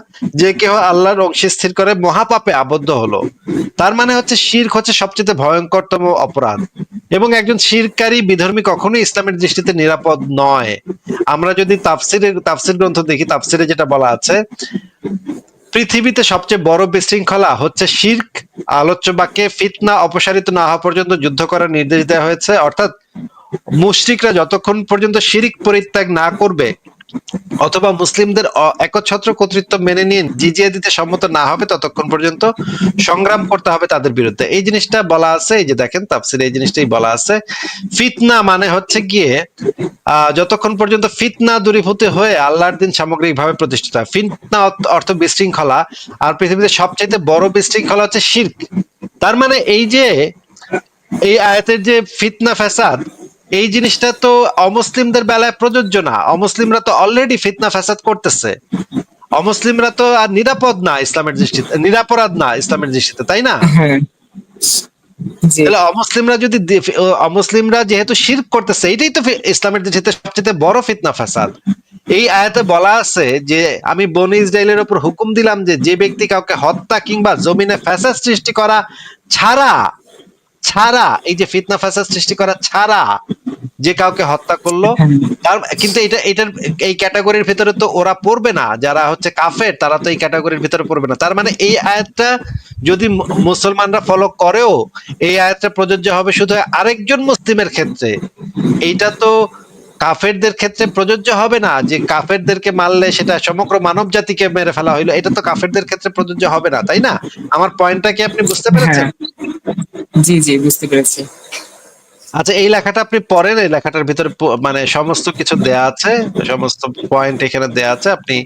যে কেহ আল্লাহর অংশী স্থির করে মহাপাপে আবদ্ধ হলো। তার মানে হচ্ছে শিরক হচ্ছে সবচেয়ে ভয়ঙ্করতম অপরাধ, এবং একজন শিরকারী বিধর্মী কখনোই ইসলামের দৃষ্টিতে নিরাপদ নয়। আমরা যদি তাফসির গ্রন্থ দেখি, তাফসিরে যেটা বলা আছে, পৃথিবীতে সবচেয়ে বড় বিশৃঙ্খলা হচ্ছে শিরক। আলোচ্য বাক্যে ফিতনা অপসারিত না হওয়া পর্যন্ত যুদ্ধ করার নির্দেশ দেওয়া হয়েছে, অর্থাৎ মুশরিকরা যতক্ষণ পর্যন্ত শিরিক পরিত্যাগ না করবে অথবা মুসলিমদের একচ্ছত্র কর্তৃত্ব মেনে নিয়ে জিজিয়া দিতে সম্মত না হবে, ততক্ষণ পর্যন্ত সংগ্রাম করতে হবে তাদের বিরুদ্ধে। এই জিনিসটা বলা আছে, এই যে দেখেন তাফসিরে এই জিনিসটাই বলা আছে। ফিতনা মানে হচ্ছে গিয়ে যতক্ষণ পর্যন্ত ফিতনা দূরীভূত হয়ে আল্লাহর দিন সামগ্রিকভাবে প্রতিষ্ঠিত হয়। ফিতনা অর্থ বিশৃঙ্খলা, আর পৃথিবীতে সবচেয়ে বড় বিশৃঙ্খলা হচ্ছে শিরক। তার মানে এই যে এই আয়াতের যে ফিতনা ফাসাদ, এই জিনিসটা তো অমুসলিমদের বেলায় প্রযোজ্য না। অমুসলিমরা তো অলরেডি ফিতনা ফাসাদ করতেছে। অমুসলিমরা তো আর নিরাপদ না ইসলামের দৃষ্টিতে, নিরাপরাধ না ইসলামের দৃষ্টিতে, তাই না? হ্যাঁ জি। তাহলে অমুসলিমরা যেহেতু শিরক করতেছে, এটাই তো ইসলামের দৃষ্টিতে সবচেয়ে বড় ফিতনা ফাসাদ। এই আয়াতে বলা আছে যে আমি বনী ইসরাইলের উপর হুকুম দিলাম যে যে ব্যক্তি কাউকে হত্যা কিংবা জমিনে ফাসাদ সৃষ্টি করা ছাড়া এই যে ফিতনা ফাসাদ সৃষ্টি করা ছাড়া যে কাউকে হত্যা করলো, তার কিন্তু এটার এই ক্যাটাগরির ভিতরে তো ওরা পড়বে না, যারা হচ্ছে কাফের তারা তো এই ক্যাটাগরির ভিতরে পড়বে না। তার মানে এই আয়াতটা যদি মুসলমানরা ফলো করেও, এই আয়াতটা প্রযোজ্য হবে শুধু আরেকজন মুসলিমের ক্ষেত্রে। এইটা তো কাফেরদের ক্ষেত্রে প্রযোজ্য হবে না, যে কাফেরদেরকে মারলে সেটা সমগ্র মানব জাতিকে মেরে ফেলা হইলো, এটা তো কাফেরদের ক্ষেত্রে প্রযোজ্য হবে না, তাই না? আমার পয়েন্টটা কি আপনি বুঝতে পেরেছেন? জি জি, বুঝতে পেরেছি। আচ্ছা, এই লেখাটা আপনি পড়েন, এই লেখাটার ভিতরে মানে সমস্ত কিছু দেয়া আছে, সমস্ত পয়েন্ট এখানে দেয়া আছে, আপনি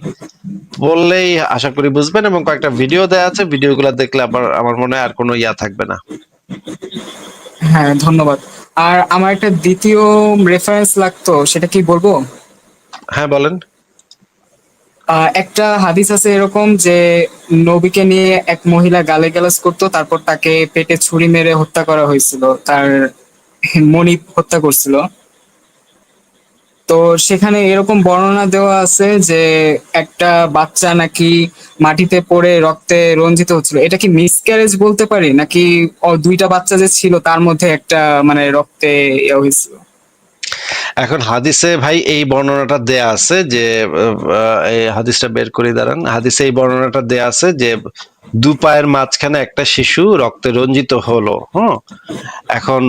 বললেই আশা করি বুঝবেন। এবং কয়েকটা ভিডিও দেয়া আছে, ভিডিওগুলো দেখলে আমার মনে হয় আর কোনো ইয়া থাকবে না। হ্যাঁ ধন্যবাদ। আর আমার একটা দ্বিতীয় রেফারেন্স লাগতো, সেটা কি বলবো? হ্যাঁ বলেন। একটা হাদিস আছে এরকম যে নবীকে নিয়ে এক মহিলা গালিগালাজ করতো, তারপর তাকে পেটে ছুরি মেরে হত্যা করা হয়েছিল, তার মনিব হত্যা করছিল। তো সেখানে এরকম বর্ণনা দেওয়া আছে যে একটা বাচ্চা নাকি মাটিতে পড়ে রক্তে রঞ্জিত হচ্ছিল। এটা কি মিসক্যারেজ বলতে পারি, নাকি দুইটা বাচ্চা যে ছিল তার মধ্যে একটা মানে রক্তে ইয়ে হয়েছিল? এখন হাদিসে ভাই এই বর্ণনাটা দেয়া আছে যে এই হাদিসটা বের করে দাঁড়ান। হাদিসে এই বর্ণনাটা দেয়া আছে যে দু পায়ের মাঝখানে একটা শিশু রক্তে রঞ্জিত হলো। এখন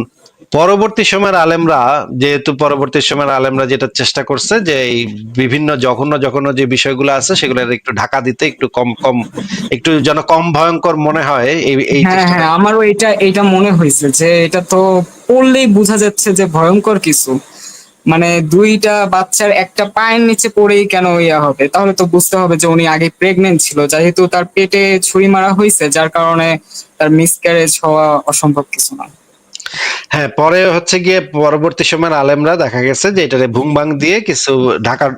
পরবর্তী সময়ের আলেমরা, যেটা চেষ্টা করছে যে এই বিভিন্ন জঘন্য যে বিষয়গুলো আছে সেগুলো একটু ঢাকা দিতে, একটু একটু যেন কম ভয়ঙ্কর মনে হয়, এই হ্যাঁ চেষ্টাটা। হ্যাঁ, আমারও এটা মনে হয়েছে যে এটা তো পড়লেই বোঝা যাচ্ছে যে ভয়ঙ্কর কিছু। মানে দুইটা বাচ্চার একটা পায়ের নিচে পড়েই কেন ইয়া হবে? তাহলে তো বুঝতে হবে যে উনি আগে প্রেগনেন্ট ছিল, যেহেতু তার পেটে ছুরি মারা হয়েছে, যার কারণে তার মিসক্যারেজ হওয়া অসম্ভব কিছু না। হ্যাঁ, পরে হচ্ছে গিয়ে পরবর্তী সময়ের আলেমরা দেখা গেছে যে এটারে ভুংবাং দিয়ে কিছু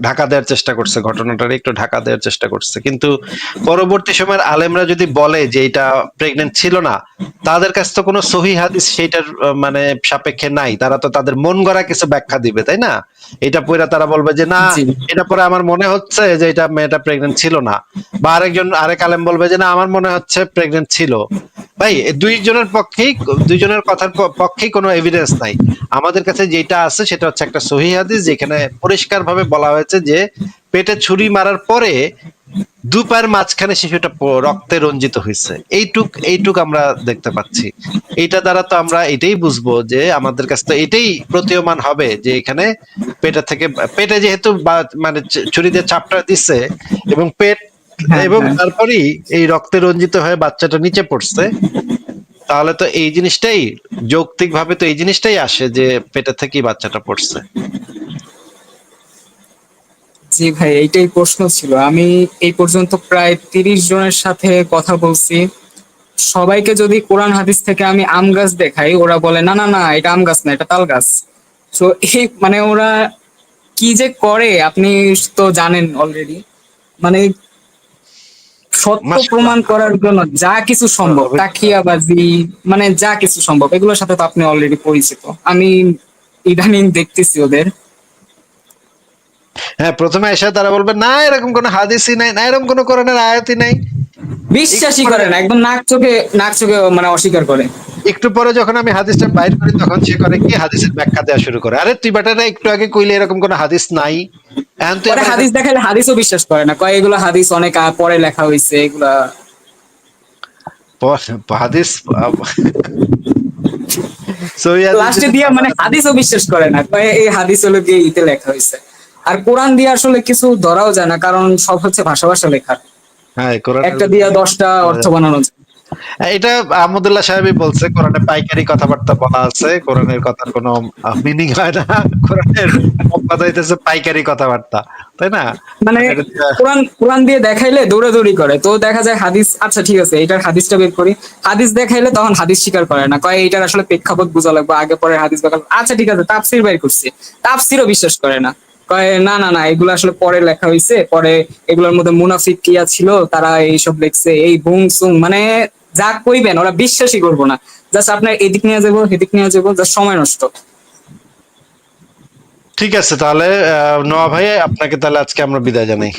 ঢাকা দেওয়ার চেষ্টা করছে, ঘটনাটারে একটু ঢাকা দেওয়ার চেষ্টা করছে। কিন্তু পরবর্তী সময়ের আলেমরা যদি বলে যে এটা প্রেগনেন্ট ছিল না, তাদের কাছে তো কোনো সহিহ হাদিস সেইটার মানে সাপেক্ষে নাই। তারা তো তাদের মন গড়া কিছু ব্যাখ্যা দিবে, তাই না? এটা পড়ে তারা বলবে যে না, জি এটা পরে আমার মনে হচ্ছে যে এটা মেয়েটা প্রেগনেন্ট ছিল না। বা আরেক আলেম বলবে যে না, আমার মনে হচ্ছে প্রেগনেন্ট ছিল। ভাই দুইজনের কথার পক্ষেই কোনো এভিডেন্স নাই। আমাদের কাছে যেটা আছে সেটা হচ্ছে একটা সহিহ হাদিস, যেখানে পরিষ্কারভাবে বলা হয়েছে যে পেটে ছুরি মারার পরে দু পায়ের মাঝখানে শিশুটা রক্তে রঞ্জিত হয়েছে। এইটুক আমরা দেখতে পাচ্ছি। এইটা দ্বারা তো আমরা এটাই বুঝবো যে আমাদের কাছে তো এটাই প্রতীয়মান হবে যে এখানে পেটে যেহেতু মানে ছুরি দিয়ে চাপটা দিচ্ছে এবং হ্যাঁ এবং হ্যাঁ তারপরেই এই রক্তে রঞ্জিত হয়ে বাচ্চাটা নিচে পড়ছে, তাহলে তো এই জিনিসটাই যৌক্তিক ভাবে তো এই জিনিসটাই আসে যে পেটে থেকেই বাচ্চাটা পড়ছে। জি ভাই, এইটাই প্রশ্ন ছিল। আমি এই পর্যন্ত প্রায় 30 জনের সাথে কথা বলছি। সবাইকে যদি কোরআন হাদিস থেকে আমি আম গাছ দেখাই, ওরা বলে না না না, এটা আম গাছ না, এটা তাল গাছ। তো এই মানে ওরা কি যে করে আপনি তো জানেন অলরেডি। মানে সত্য মাশাআল্লাহ। প্রমাণ করার জন্য যা কিছু সম্ভব, তাকিয়াবাজি, মানে যা কিছু সম্ভব, এগুলোর সাথে তো আপনি অলরেডি পরিচিত। আমি ইদানিং দেখতেছি ওদের। হ্যাঁ, প্রথমে এসে তারা বলবে না এরকম কোনো হাদিসই নাই, না এরকম কোনো কোরআনের আয়াতই নাই। একটু বিশ্বাসই পরে করে না, একদম নাক চোখে মানে অস্বীকার করে। একটু পরে যখন আমি হাদিসটা বাইর করি তখন সে করে কি হাদিসের ব্যাখ্যা দেওয়া শুরু করে, আরে তুই বেটারা একটু আগে কইলে এরকম কোনো হাদিস নাই, এখন তুই পরে আবার হাদিস দেখালে হাদিসও বিশ্বাস করে না, কয় এগুলো হাদিস অনেক পরে লেখা হয়েছে এগুলা। হাদিস সহিহ হাদিস লাস্টে যদি দিয়া না মানে মানে- হাদিসও বিশ্বাস করে না, কয় এই হাদিস হলো গিয়ে ইতে লেখা হয়েছে। আর কোরআন দিয়ে আসলে কিছু ধরাও যায় না, কারণ সব হচ্ছে ভাষা ভাষা লেখা। হ্যাঁ, কোরআনের একটা ভিতরে দিয়া 10টা অর্থ বানানো যায়। এটা আহমদুল্লাহ সাহেবই বলছে, কোরআনে পাইকারি কথাবার্তা বলা আছে, কোরআনের কথার কোনো মিনিং হয় না, কোরআনের সব কথা হইতেছে পাইকারি কথাবার্তা, তাই না? মানে এটা কোরআন কোরআন দিয়ে দেখাইলে দৌড়াদৌড়ি করে, তো দেখা যায় হাদিস, আচ্ছা ঠিক আছে এটার হাদিসটা বের করি, হাদিস দেখাইলে তখন হাদিস স্বীকার করে না, কয় এটার আসলে প্রেক্ষাপট বোঝা লাগবে, আগে পরে হাদিস দেখা লাগবে। আচ্ছা ঠিক আছে তাফসির বের করছি, তাফসিরও বিশ্বাস করে না, কয় না না না এগুলো আসলে পরে লেখা হয়েছে, পরে এগুলোর মধ্যে মুনাফিক কিয়া ছিল তারা এইসব লিখছে, এই বুং সুং, মানে যা কইবেন ওরা বিশ্বাসই করবো না, জাস্ট আপনার এদিক নিয়ে যাবো সেদিক নিয়ে যাবো, জাস্ট সময় নষ্ট। ঠিক আছে, তাহলে নোয়া ভাই আপনাকে তাহলে আজকে আমরা বিদায় জানাই।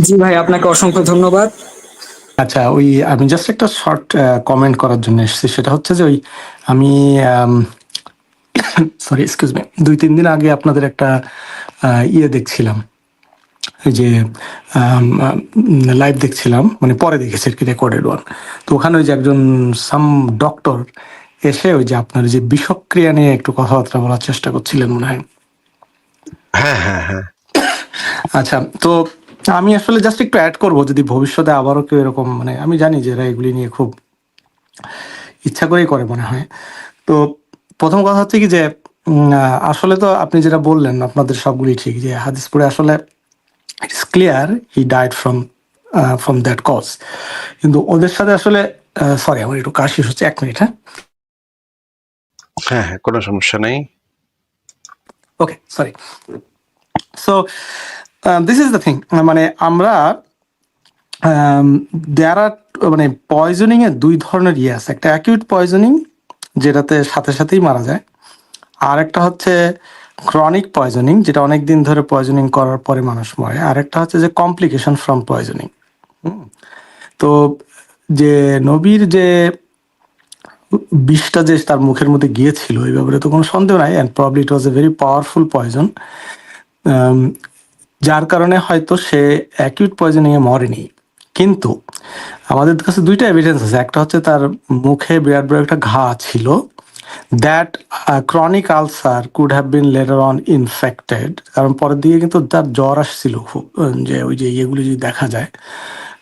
জি ভাই, আপনাকে অসংখ্য ধন্যবাদ। আচ্ছা, ওই আমি জাস্ট একটা শর্ট কমেন্ট করার জন্য এসেছি। সেটা হচ্ছে যে ওই আমি সরি এক্সকিউজ মি 2-3 দিন আগে আপনাদের একটা ইয়ে দেখছিলাম, ওই যে লাইভ দেখছিলাম, মানে পরে দেখেছি আর কি, রেকর্ডেড ওয়ান। তো ওখানে ওই যে একজন সাম ডক্টর এসে ওই যে আপনার যে বিষক্রিয়া নিয়ে একটু কথাবার্তা বলার চেষ্টা করছিলেন মনে হয়। হ্যাঁ হ্যাঁ হ্যাঁ, আচ্ছা, তো আমি আসলে জাস্ট একটু অ্যাড করবো, যদি ভবিষ্যতে আবারও কেউ এরকম, মানে আমি জানি যে এরা এগুলি নিয়ে খুব ইচ্ছা করেই করে মনে হয়। তো প্রথম কথা হচ্ছে কি যে আসলে তো আপনি যেটা বললেন আপনাদের সবগুলি ঠিক, যে হাদিস পড়ে আসলে it's clear he died from that cause. কিন্তু ওদের সাথে আসলে সরি আমার একটু কাশি হচ্ছে, 1 মিনিট। হ্যাঁ, হ্যাঁ হ্যাঁ, কোনো সমস্যা নেই। Okay, sorry. So this is the thing, মানে আমরা দেয়ার আর, মানে পয়জনিং এর 2 ধরনের ইয়ে আছে। একটা অ্যাকিউট পয়জনিং, যেটাতে সাথে সাথেই মারা যায়, আর একটা হচ্ছে ক্রনিক পয়জনিং, যেটা অনেক দিন ধরে পয়জনিং করার পরে মানুষ মরে। আর একটা হচ্ছে যে কমপ্লিকেশন ফ্রম পয়জনিং। তো যে নবীর যে বিষটা যে তার মুখের মধ্যে গিয়েছিল এই ব্যাপারে তো কোনো সন্দেহ নাই, and probably it was a very powerful poison, যার কারণে হয়তো সে অ্যাকিউট পয়জনিং এ মরেনি। কিন্তু আমাদের কাছে 2টা এভিডেন্স আছে। একটা হচ্ছে তার মুখে বিরাট বড় একটা ঘা ছিল, that chronic ulcer could have been letter on infected, কারণ পরের দিকে কিন্তু তার জ্বর আসছিল খুব, যে ওই যে ইয়েগুলি যদি দেখা যায়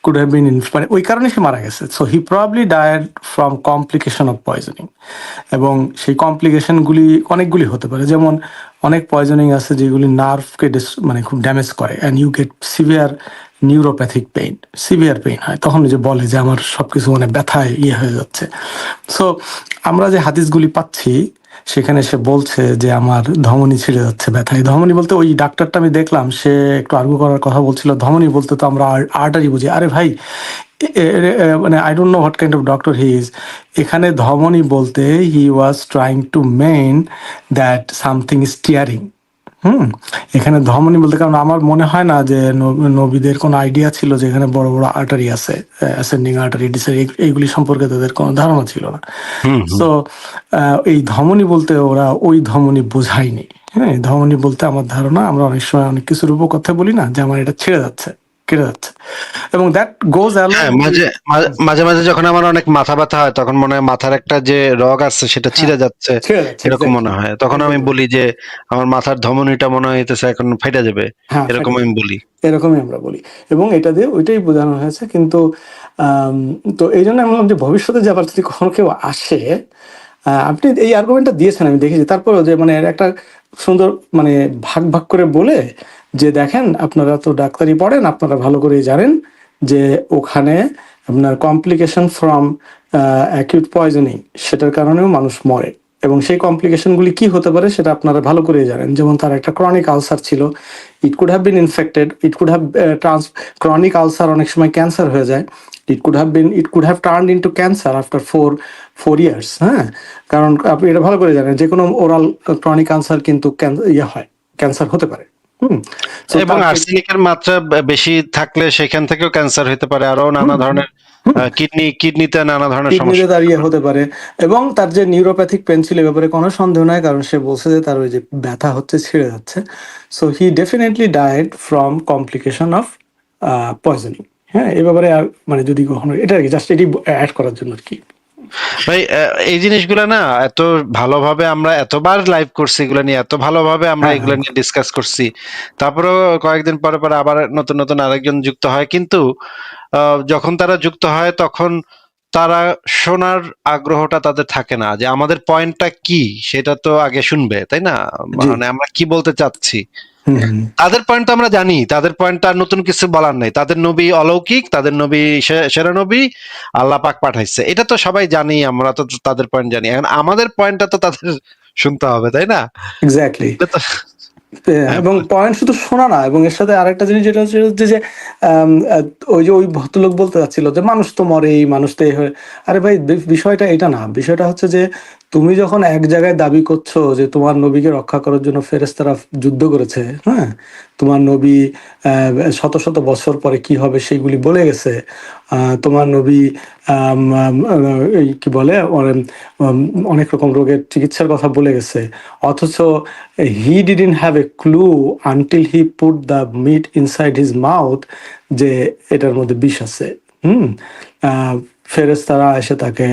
কুড হ্যাভ বিন মানে ওই কারণে সে মারা গেছে। So he probably died from complication of poisoning. এবং সেই কমপ্লিকেশনগুলি অনেকগুলি হতে পারে, যেমন অনেক পয়জনিং আছে যেগুলি নার্ভকে মানে খুব ড্যামেজ করে, and you get severe neuropathic pain, severe pain হয়, তখন যে বলে যে আমার সবকিছু মানে ব্যথায় ইয়ে হয়ে যাচ্ছে। সো আমরা যে হাদিসগুলি পাচ্ছি সেখানে সে বলছে যে আমার ধমনী ছিঁড়ে যাচ্ছে ব্যথায়। ধমনী বলতে ওই ডাক্তারটা আমি দেখলাম সে একটু আর্গু করার কথা বলছিল, ধমনী বলতে তো আমরা আর্টারি বুঝি। আরে ভাই, মানে I don't know what kind of doctor he is. এখানে ধমনী বলতে he was trying to mean that something is tearing. এখানে ধমনী বলতে, কারণ আমার মনে হয় না যে নবীদের কোনো আইডিয়া ছিল যে এখানে বড় বড় আর্টারি আছে, অ্যাসেন্ডিং আর্টারি, এইগুলি সম্পর্কে তাদের কোনো ধারণা ছিল না। সো এই ধমনী বলতে ওরা ওই ধমনী বোঝায়নি। হ্যাঁ, ধমনী বলতে আমার ধারণা, আমরা অনেক সময় অনেক কিছুর উপকথা বলি না, যে আমার এটা ছেড়ে যাচ্ছে, কেটে যাচ্ছে, এবং দ্যাট গোজ হ্যাঁ, মাঝে মাঝে যখন আমার অনেক মাথা ব্যথা হয় তখন মনে হয় মাথার একটা যে রগ আছে সেটা ছিঁড়ে যাচ্ছে, ছেড়ে যাচ্ছে, এরকম মনে হয়। তখন আমি বলি যে আমার মাথার ধমনীটা মনে হইতেছে এখন ফেটে যাবে, হ্যাঁ, এরকম আমি বলি। এরকমই আমরা বলি, এবং এটা দিয়ে ওইটাই বোঝানো হয়েছে। কিন্তু তো এই জন্য আমি বললাম যে ভবিষ্যতে যে আবার যদি কখনো কেউ আসে, আপনি এই আর্গুমেন্টটা দিয়েছেন আমি দেখেছি, তারপরেও যে মানে একটা সুন্দর মানে ভাগ ভাগ করে বলে যে দেখেন আপনারা তো ডাক্তারি পড়েন, আপনারা ভালো করেই জানেন যে ওখানে আপনার কমপ্লিকেশন ফ্রম অ্যাকিউট পয়জনিং, সেটার কারণেও মানুষ মরে, এবং সেই কমপ্লিকেশনগুলি কি হতে পারে সেটা আপনারা ভালো করেই জানেন। যেমন তার একটা ক্রনিক আলসার ছিল, it could have been infected, it could have chronic ulcer অনেক সময় ক্যান্সার হয়ে যায়, it could have turned into cancer after 4 years. হ্যাঁ, কারণ আপনি এটা ভালো করে জানেন যে কোনো ওরাল ক্রনিক ক্যান্সার কিন্তু ক্যান্সার হতে পারে। So এবং তার আর্সেনিকের মাত্রা বেশি থাকলে সেখান থেকেও ক্যান্সার হতে পারে, আরো নানা ধরনের কিডনিতে নানা ধরনের কিডনিতে সমস্যা। দাঁড়িয়ে হতে পারে। এবং তার যে নিউরোপ্যাথিক পেন ছিল এ ব্যাপারে কোনো সন্দেহ নাই, কারণ সে বলছে যে তার ওই যে ব্যথা হচ্ছে, ছিঁড়ে যাচ্ছে। So he definitely died from complication of poisoning. হ্যাঁ, এ ব্যাপারে মানে যদি কখনো এটা আর কি, জাস্ট এটি অ্যাড করার জন্য আর কি। ভাই এই জিনিসগুলো না এত ভালোভাবে আমরা এতবার লাইভ করছি, এগুলো নিয়ে এত ভালোভাবে আমরা হ্যাঁ, এগুলো নিয়ে ডিসকাস করছি, তারপরেও কয়েকদিন পরে পরে আবার নতুন নতুন আরেকজন যুক্ত হয়, কিন্তু যখন তারা যুক্ত হয় তখন তারা শোনার আগ্রহটা তাদের থাকে না, যে আমাদের পয়েন্টটা কি সেটা তো আগে শুনবে, তাই না? জি। মানে আমরা কি বলতে চাচ্ছি, হুম। তাদের পয়েন্ট তো আমরা জানি, তাদের পয়েন্ট আর নতুন কিছু বলার নেই, তাদের নবী অলৌকিক, তাদের নবী সেরা নবী, আল্লাহ পাক পাঠাইছে, এটা তো সবাই জানি, আমরা তো তাদের পয়েন্ট জানি, এখন আমাদের পয়েন্টটা তো তাদের শুনতে হবে, তাই না? এক্স্যাক্টলি। এটা তো হ্যাঁ, এবং পয়েন্ট শুধু শোনা না, এবং এর সাথে আরেকটা জিনিস যেটা হচ্ছে যে ওই যে ওই ভদ্রলোক বলতে চাচ্ছিল যে মানুষ তো মরেই, মানুষ তো আরে ভাই, বিষয়টা এটা না। বিষয়টা হচ্ছে যে তুমি যখন এক জায়গায় দাবি করছো যে তোমার নবীকে রক্ষা করার জন্য ফেরেশতারা যুদ্ধ করেছে, হ্যাঁ, তোমার নবী শত শত বছর পরে কি হবে সেইগুলি বলে গেছে, তোমার নবী এই কি বলে অনেক রকম রোগের চিকিৎসার কথা বলে গেছে, অথচ he didn't have a clue until he put the meat inside his mouth যে এটার মধ্যে বিষ আছে। হুম। ফেরেশতারা এসে তাকে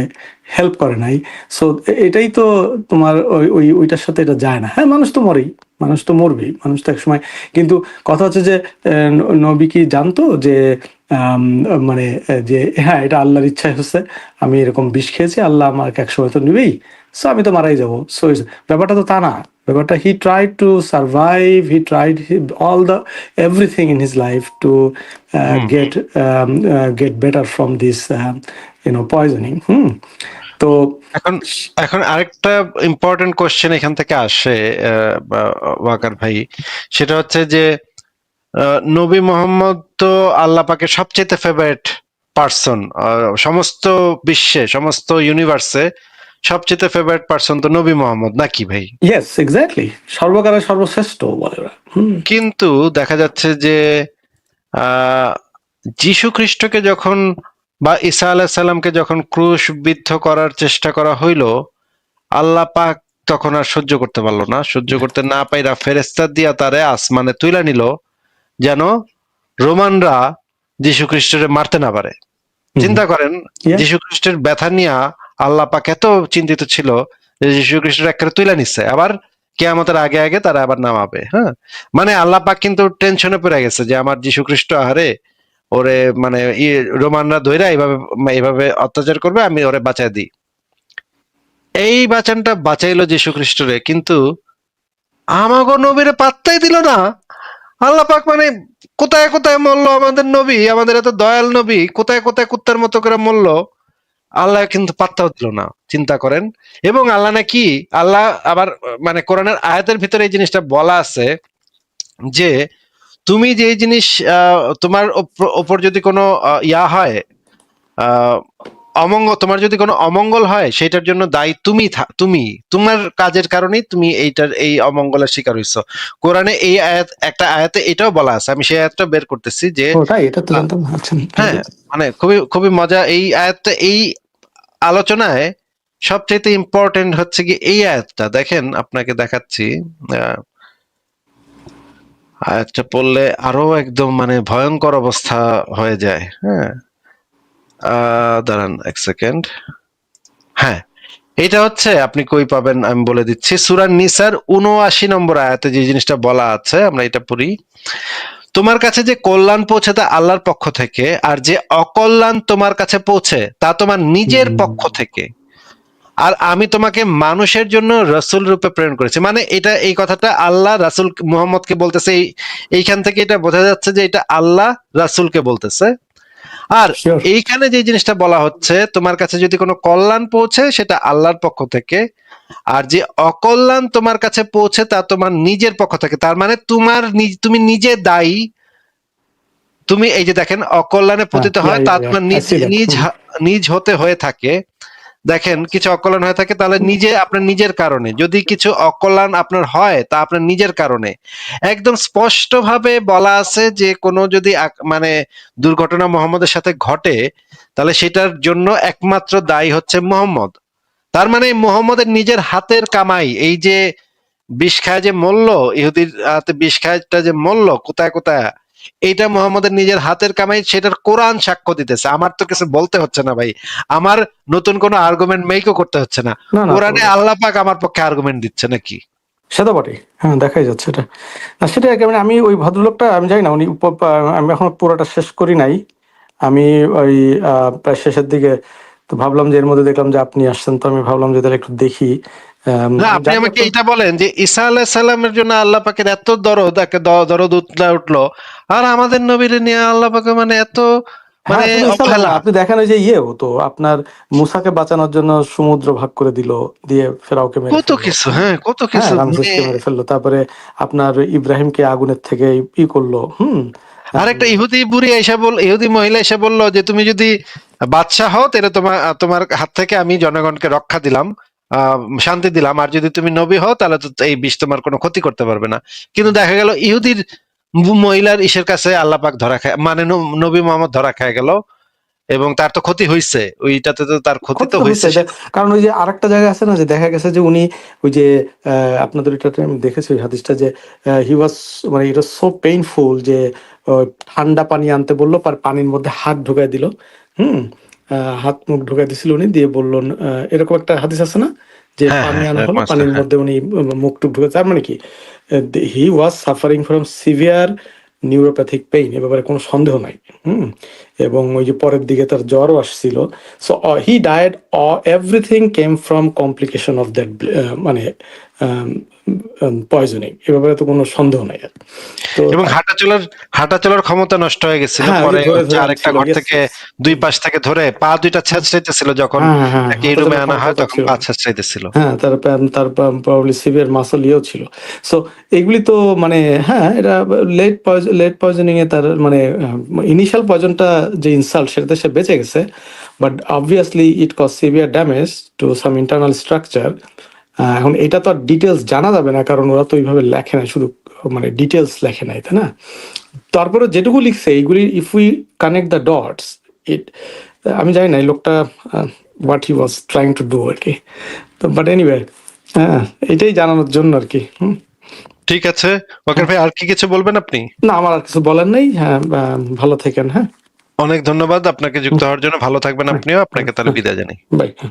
হেল্প করে নাই। সো এটাই তো তোমার ওইটার সাথে এটা যায় না। হ্যাঁ, মানুষ তো মরেই, মানুষ তো মরবেই, মানুষ তো একসময়। কিন্তু কথা হচ্ছে যে নবী কি জানতো যে মানে যে হ্যাঁ, এটা আল্লাহর ইচ্ছায় হচ্ছে, আমি এরকম বিষ খেয়েছি, আল্লাহ আমাকে একসময় তো নিবেই, সো আমি তো মারাই যাবো। সো ব্যাপারটা তো তা না। ব্যাপারটা he tried to survive, he tried all the everything in his life to hmm. Get better from this poisoning. তো এখন এখন আরেকটা ইম্পর্টেন্ট কোশ্চেন এখান থেকে আসে, ওয়াকার ভাই, সেটা হচ্ছে যে নবী মোহাম্মদ তো আল্লাহ পাকের সবচেয়ে ফেভারিট পার্সন, সমস্ত বিশ্বে, সমস্ত ইউনিভার্সে সবচেয়ে ফেভারিট পার্সন তো নবী মোহাম্মদ, নাকি ভাই? ইয়েস, এক্স্যাক্টলি, সর্বকালের সর্বশ্রেষ্ঠ বলে ওরা। কিন্তু দেখা যাচ্ছে যে আহ যীশু খ্রিস্টকে যখন বা ঈসা আলাইসাল্লামকে যখন ক্রুশবিদ্ধ করার চেষ্টা করা হইলো, আল্লাহ পাক তখন আর সহ্য করতে পারলো না, সহ্য করতে না পাইরা ফেরেস্তা দিয়া তারে আসমানে তুইলা নিল, যেন রোমানরা যীশু খ্রিস্টরে মারতে না পারে। চিন্তা করেন, Yeah. যীশু খ্রিস্টের ব্যথা নিয়া আল্লাহ পাক এত চিন্তিত ছিল যে যীশু খ্রিস্টের একেবারে তুইলা নিচ্ছে, আবার কিয়ামতের আগে আগে তারা আবার নামাবে। হ্যাঁ, মানে আল্লাহ পাক কিন্তু টেনশনে পড়ে গেছে যে আমার যীশু খ্রিস্ট আহারে, ওরে মানে রোমানরা ধইরা এইভাবে এইভাবে অত্যাচার করবে, আমি ওরে বাঁচায় দিই। এই বাঁচানটা বাঁচাইলো যীশু খ্রিস্টরে, কিন্তু আমাগো নবীরে পাত্তাই দিল না। আল্লাহ পাক মানে কোথায় কোথায় মরলো আমাদের নবী, আমাদের এত দয়াল নবী কোথায় কোথায় কুত্তার মতো করে মরলো, আল্লাহ কিন্তু পাত্তাও দিল না। চিন্তা করেন। এবং আল্লাহ নাকি, আল্লাহ আবার মানে কোরআনের আয়াতের ভিতরে এই জিনিসটা বলা আছে যে তুমি যে জিনিস তোমার ওপর যদি কোনো ইয়া হয়, তোমার যদি কোনো অমঙ্গল হয়, সেটার জন্য দায়ী তুমি তোমার কাজের কারণেই তুমি এই অমঙ্গলের শিকার হইছো। কোরআনে এই আয়াত, একটা আয়াতে এটাও বলা আছে, আমি সেই আয়াতটা বের করতেছি যে ওটাই, এটা তো জানতাম না। আচ্ছা, হ্যাঁ, মানে খুবই খুবই মজা এই আয়াতটা। এই আলোচনায় সবচেয়ে ইম্পর্টেন্ট হচ্ছে কি এই আয়াতটা, দেখেন আপনাকে দেখাচ্ছি। আয়াতটা পড়লে আরো একদম মানে ভয়ঙ্কর অবস্থা হয়ে যায়। হ্যাঁ, দাঁড়ান এক সেকেন্ড। হ্যাঁ, এটা হচ্ছে, আপনি কই পাবেন আমি বলে দিচ্ছি, সূরা নিসার ৭৯ নম্বর আয়াতে যে জিনিসটা বলা আছে, আমরা এটা পড়ি। তোমার কাছে যে কল্যাণ পৌঁছে তা আল্লাহর পক্ষ থেকে, আর যে অকল্যাণ তোমার কাছে পৌঁছে তা তোমার নিজের পক্ষ থেকে, আর আমি তোমাকে মানুষের জন্য রাসূল রূপে প্রেরণ করেছি। মানে এটা, এই কথাটা আল্লাহ রাসূল মুহাম্মদকে বলতেছে। এইখান থেকে এটা বোঝা যাচ্ছে যে এটা আল্লাহ রাসূলকে বলতেছে। আর শিওর। এইখানে যে জিনিসটা বলা হচ্ছে, তোমার কাছে যদি কোনো কল্যাণ পৌঁছে সেটা আল্লাহর পক্ষ থেকে, আর যে অকল্যাণ তোমার কাছে পৌঁছে তা তোমার নিজের পক্ষ থেকে। তার মানে তুমি নিজে দায়ী তুমি এই যে দেখেন অকল্যাণে পতিত হয়, তা তোমার নিজ হতে হয়ে থাকে। দেখেন কিছু অকল্যাণ হয়ে থাকে, তাহলে নিজে আপনার নিজের কারণে। যদি কিছু অকল্যাণ আপনার হয় তা আপনার নিজের কারণে। একদম স্পষ্ট ভাবে বলা আছে যে কোনো যদি মানে দুর্ঘটনা মোহাম্মদের সাথে ঘটে, তাহলে সেটার জন্য একমাত্র দায়ী হচ্ছে মোহাম্মদ। তার মানে মোহাম্মদের নিজের হাতের কামাই, এই যে বিষ খায় যে মরল, ইহুদির হাতে বিষ খায়টা যে মরল কোথায় কোথায়, এইটা মোহাম্মদের নিজের হাতের কামাই, সেটার কোরআন সাক্ষ্য দিতেছে। আমার তো কিছু বলতে হচ্ছে না ভাই, আমার নতুন কোনো আর্গুমেন্ট মেকও করতে হচ্ছে না, কোরআনে আল্লাহ পাক আমার পক্ষে আর্গুমেন্ট দিচ্ছে নাকি? সেটা বটে, হ্যাঁ, দেখাই যাচ্ছে এটা। না সেটা একেবারে, আমি ওই ভদ্রলোকটা আমি জানি না, উনি আমি এখন পুরোটা শেষ করি নাই, আমি ওই প্রায় শেষের দিকে তো ভাবলাম যে এর মধ্যে দেখলাম যে আপনি আসছেন, তো আমি ভাবলাম যে তাহলে একটু দেখি। না, আপনি আমাকে এটা বলেন যে ঈসা আলাইহিস সালামের জন্য আল্লাহ পাকের এত দরদ, দরদ উঠলো, আর আমাদের নবীর নিয়ে আল্লাহ পাকে মানে এত মানে অবহেলা। আপনি দেখেন ওই যে ইয়েও তো আপনার মুসাকে বাঁচানোর জন্য সমুদ্র ভাগ করে দিল, দিয়ে ফেরাওকে মেরে কত ফেললো, কিছু, হ্যাঁ কত হ্যাঁ, কিছু রামসেসকে মেরে ফেললো, তারপরে আপনার ইব্রাহিমকে আগুনের থেকে করলো। আর একটা ইহুদি বুড়ি এসে ইহুদি মহিলা এসে বললো যে তুমি যদি বাদশাহ হও তাহলে তোমার হাত থেকে আমি জনগণকে রক্ষা দিলাম, শান্তি দিলাম, আর যদি তুমি নবী হও তাহলে তো এই বিষ তোমার কোনো ক্ষতি করতে পারবে না। কিন্তু দেখা গেল ইহুদির মহিলার ইসের কাছে আল্লাহ পাক ধরা খায়, মানে নবী মোহাম্মদ ধরা খায় গেল, এবং তার তো ক্ষতি হয়েছে, ওইটাতে তো তার ক্ষতি তো হয়েছে। কারণ ওই যে আরেকটা জায়গা আছে না, যে দেখা গেছে যে উনি ওই যে আপনাদের এটাতে আমি দেখেছি ওই হাদিসটা, যে হি ওয়াজ, মানে ইট ওয়াজ সো পেইনফুল, যে ঠান্ডা পানি আনতে বললো, পানির মধ্যে হাত ঢুকাই দিল, হাত মুখ ঢুকাই দিছিল উনি, দিয়ে বললো, এরকম একটা হাদিস আছে না, যে পানি আনা হলো, পানির মধ্যে উনি মুখ টুক ঢুকে, তার মানে কি he was suffering from severe neuropathic pain, এ ব্যাপারে কোনো সন্দেহ নাই। এবং ওই যে পরের দিকে তার জ্বরও আসছিল। So he died, everything came from complication of that, মানে পয়জনিং, এ ব্যাপারে তো কোনো সন্দেহ নাই। তো এবং হাঁটা চলার ক্ষমতা নষ্ট হয়ে গেছিল, পরে আরেকটা ঘর থেকে দুই পাশ থেকে ধরে পা দুইটা ছেঁচড়াইতেছিল, যখন এই রুমে আনা হয় তখন পা ছেঁচড়াইতেছিল। হ্যাঁ, তার প্রবাবলি সিভিয়ার মাসল ইয়েও ছিল। সো এগুলি তো মানে, হ্যাঁ, এটা লেট পয়জনিং এ তার মানে ইনিশিয়াল পয়জনটা যে ইনসাল্ট, সেটাতে সে বেঁচে গেছে, but obviously it cause severe damage to some internal structure. এখন এটা তো আর ডিটেলস জানা যাবে না, কারণ ওরা তো ওইভাবে লেখে না, শুধু মানে ডিটেলস লেখে নাই, তাই না? তারপরে যেটুকু লিখছে এইগুলি, if we connect the dots, আমি জানি না এই লোকটা what he was trying to do আর কি। তো বাট এনিওয়ে, হ্যাঁ, এটাই জানানোর জন্য আর কি। ঠিক আছে ওয়াকির ভাই, আর কি কিছু বলবেন আপনি? না, আমার আর কিছু বলার নেই। হ্যাঁ, ভালো থাকেন। হ্যাঁ, অনেক ধন্যবাদ আপনাকে যুক্ত হওয়ার জন্য, ভালো থাকবেন আপনিও, আপনাকে তাহলে বিদায় জানাই। বাই।